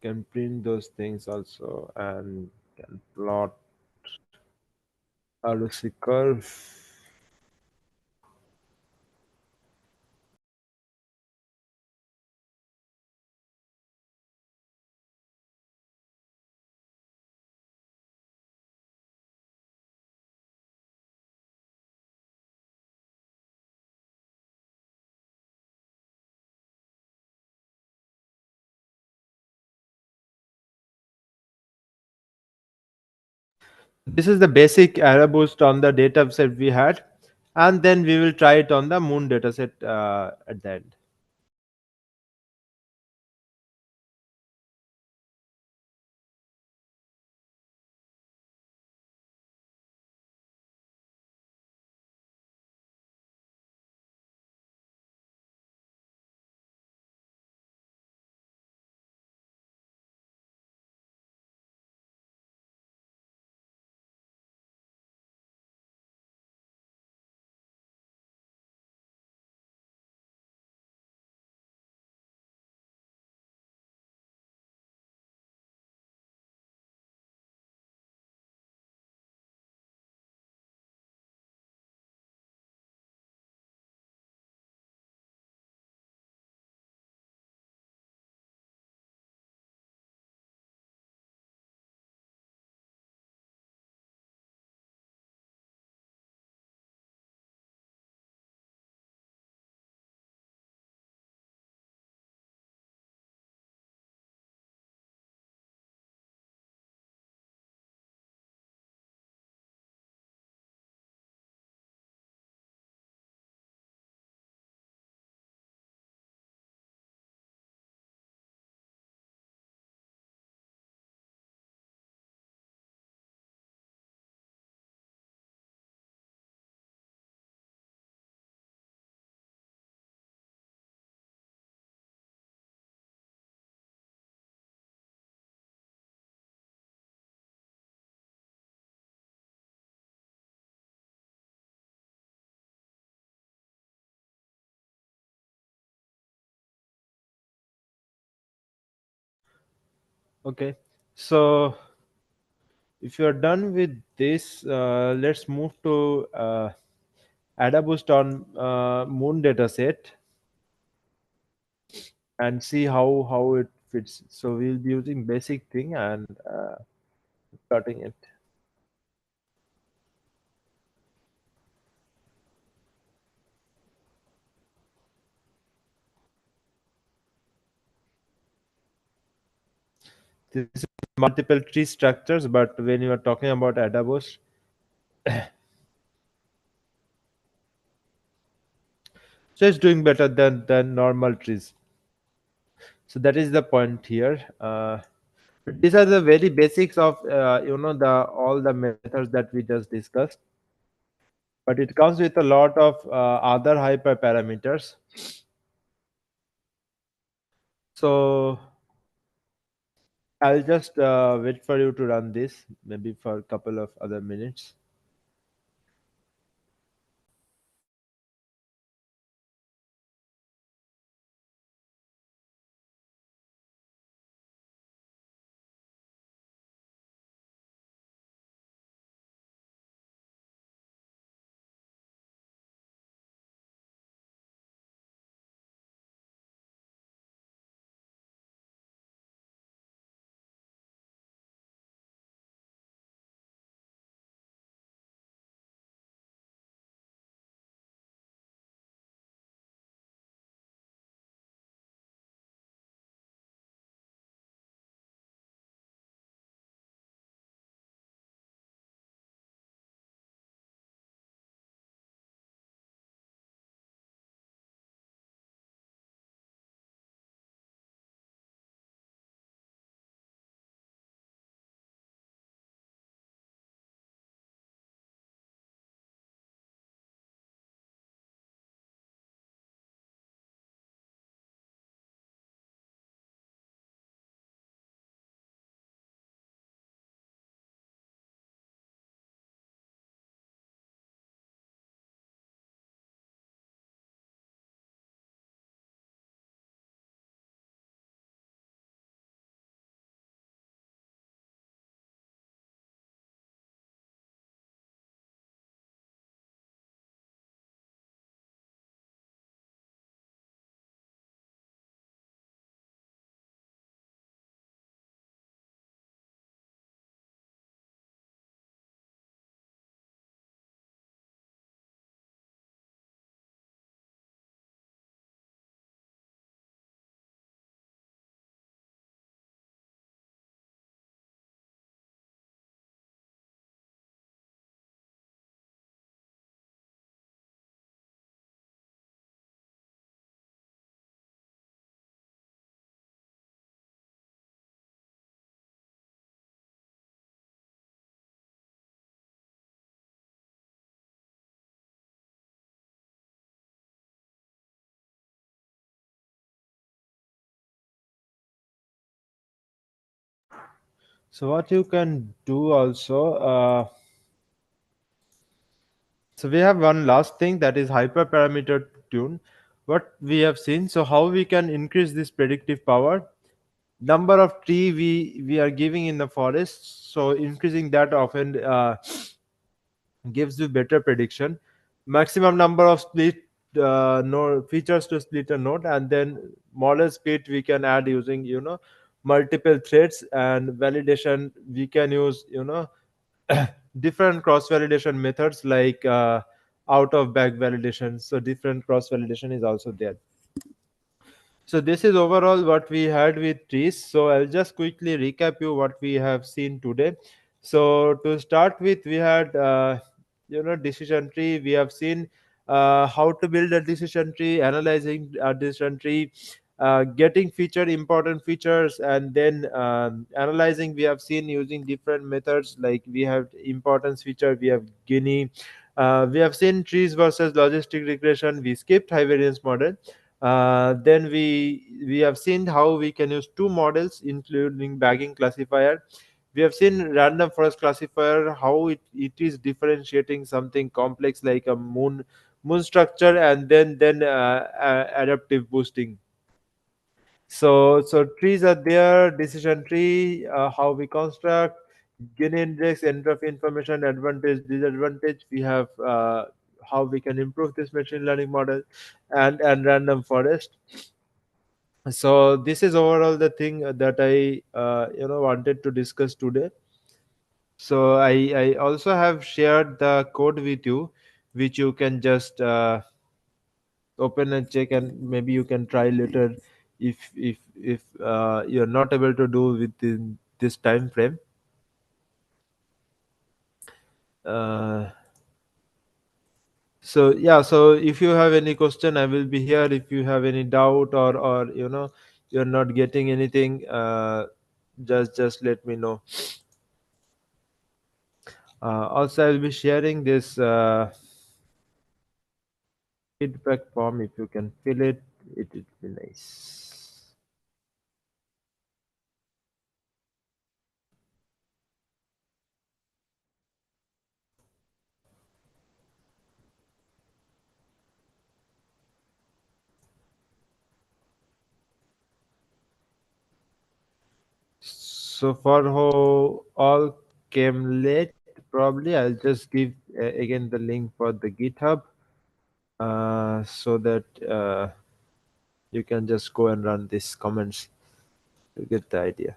A: Can print those things also and can plot ROC curve. This is the basic error boost on the data set we had, and then we will try it on the moon dataset at the end. Okay, so if you are done with this, let's move to AdaBoost on Moon dataset and see how it fits. So we'll be using basic thing and starting it. This is multiple tree structures, but when you are talking about AdaBoost, so it's doing better than normal trees. So that is the point here. These are the very basics of the all the methods that we just discussed, but it comes with a lot of other hyperparameters. So I'll just wait for you to run this, maybe for a couple of other minutes. So what you can do also, so we have one last thing, that is hyperparameter tune. What we have seen, so how we can increase this predictive power. Number of tree we are giving in the forest, so increasing that often gives you better prediction. Maximum number of split node features to split a node, and then model speed we can add using multiple threads, and validation we can use different cross validation methods like out of bag validation. So different cross validation is also there. So this is overall what we had with trees. So I'll just quickly recap you what we have seen today. So to start with, we had decision tree. We have seen how to build a decision tree, analyzing a decision tree, getting feature important features, and then analyzing. We have seen using different methods, like we have importance feature, we have Guinea. We have seen trees versus logistic regression. We skipped high variance model. Then we have seen how we can use two models, including bagging classifier. We have seen random forest classifier, how it is differentiating something complex like a moon structure, and then adaptive boosting. So trees are there, decision tree, how we construct, gain index, entropy information, advantage, disadvantage. We have how we can improve this machine learning model, and random forest. So this is overall the thing that I wanted to discuss today. So I also have shared the code with you, which you can just open and check, and maybe you can try later if you're not able to do within this time frame. uh, so yeah, so if you have any question, I will be here. If you have any doubt, or you're not getting anything, just let me know. Also, I will be sharing this feedback form. If you can fill it, it would be nice. So for who all came late, probably I'll just give again the link for the GitHub, so that you can just go and run these comments to get the idea.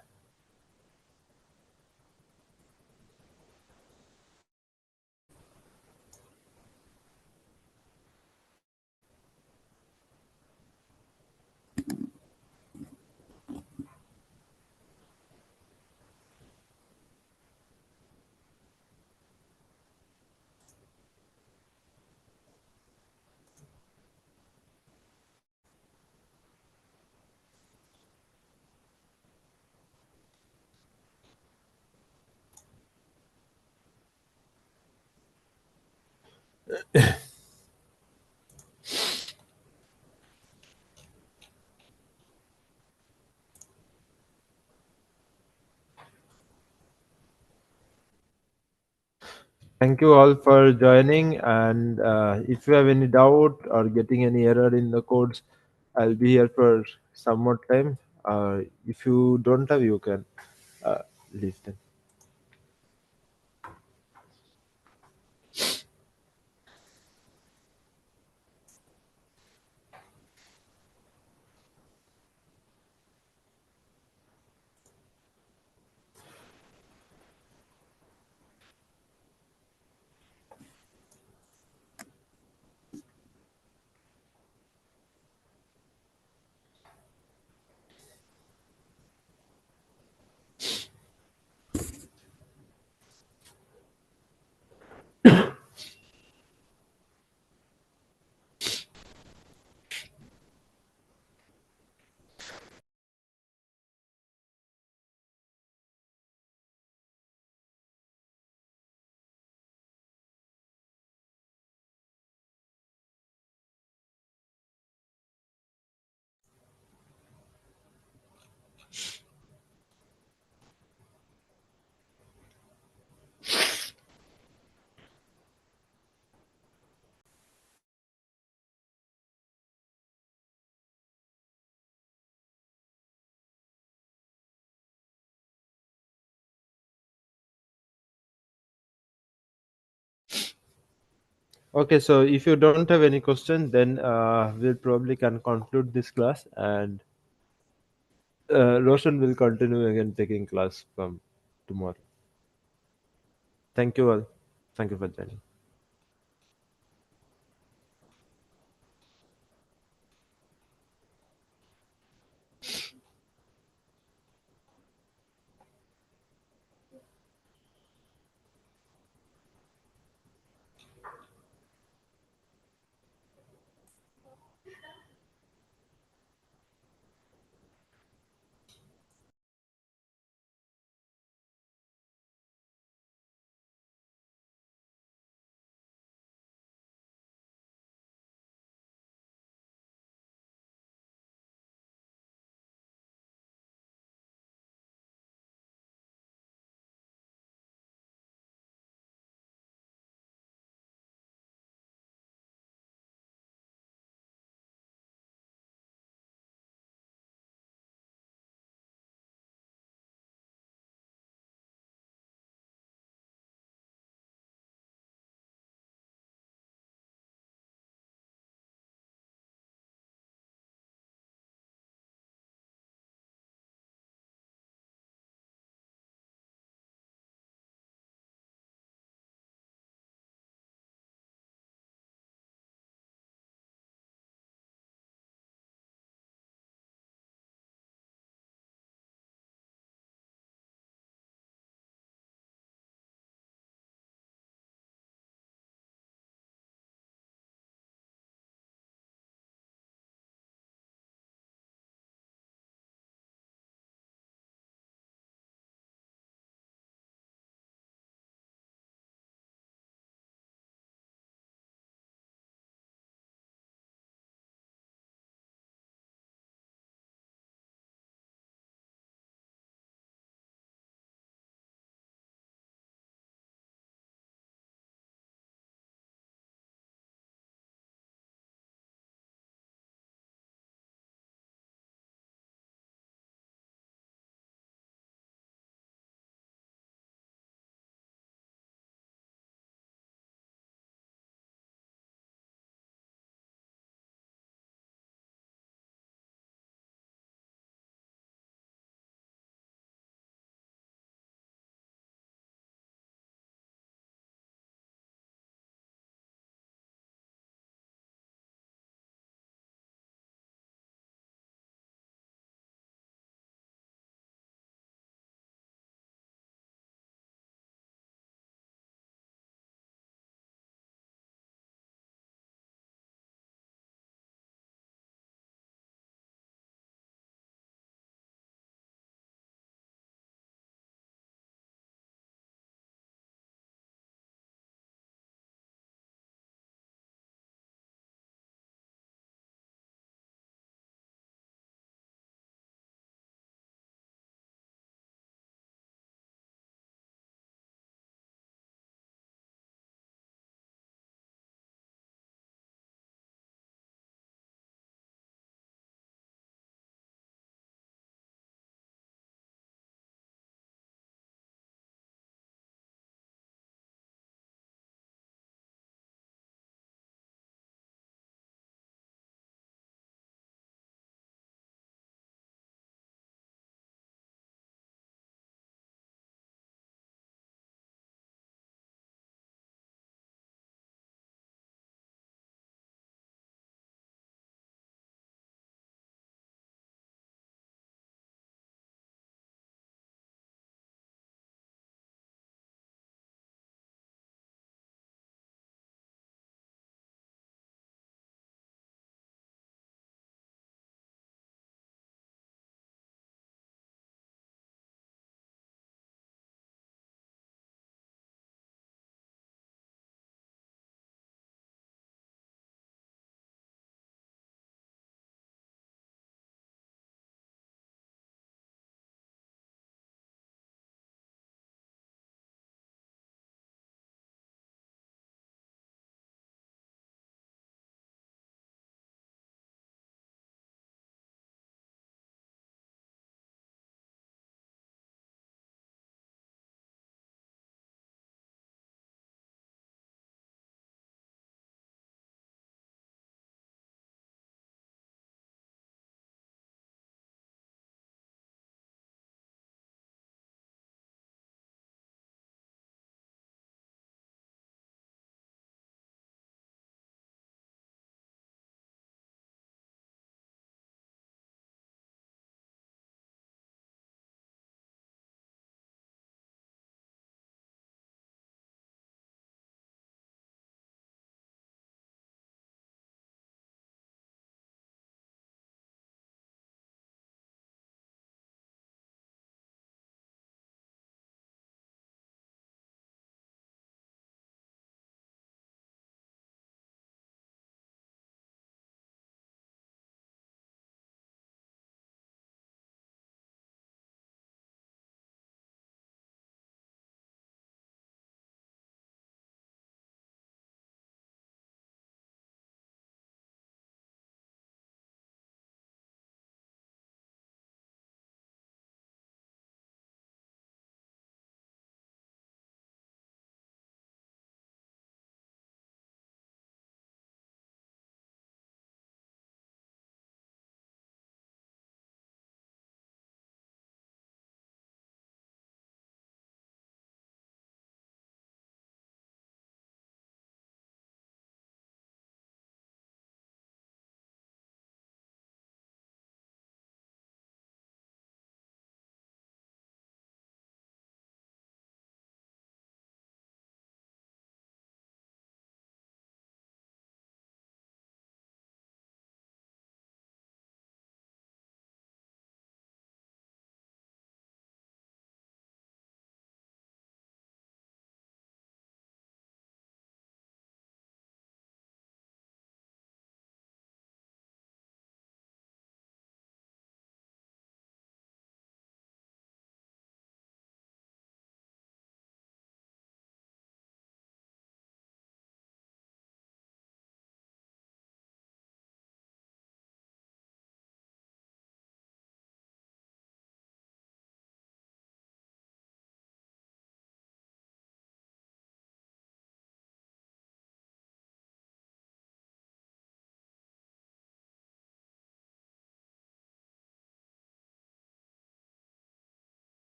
A: Thank you all for joining. And if you have any doubt or getting any error in the codes, I'll be here for some more time. If you don't have, you can uh, leave them. Okay, so if you don't have any question, then we'll probably can conclude this class, and Roshan will continue again taking class from tomorrow. Thank you all. Thank you for joining.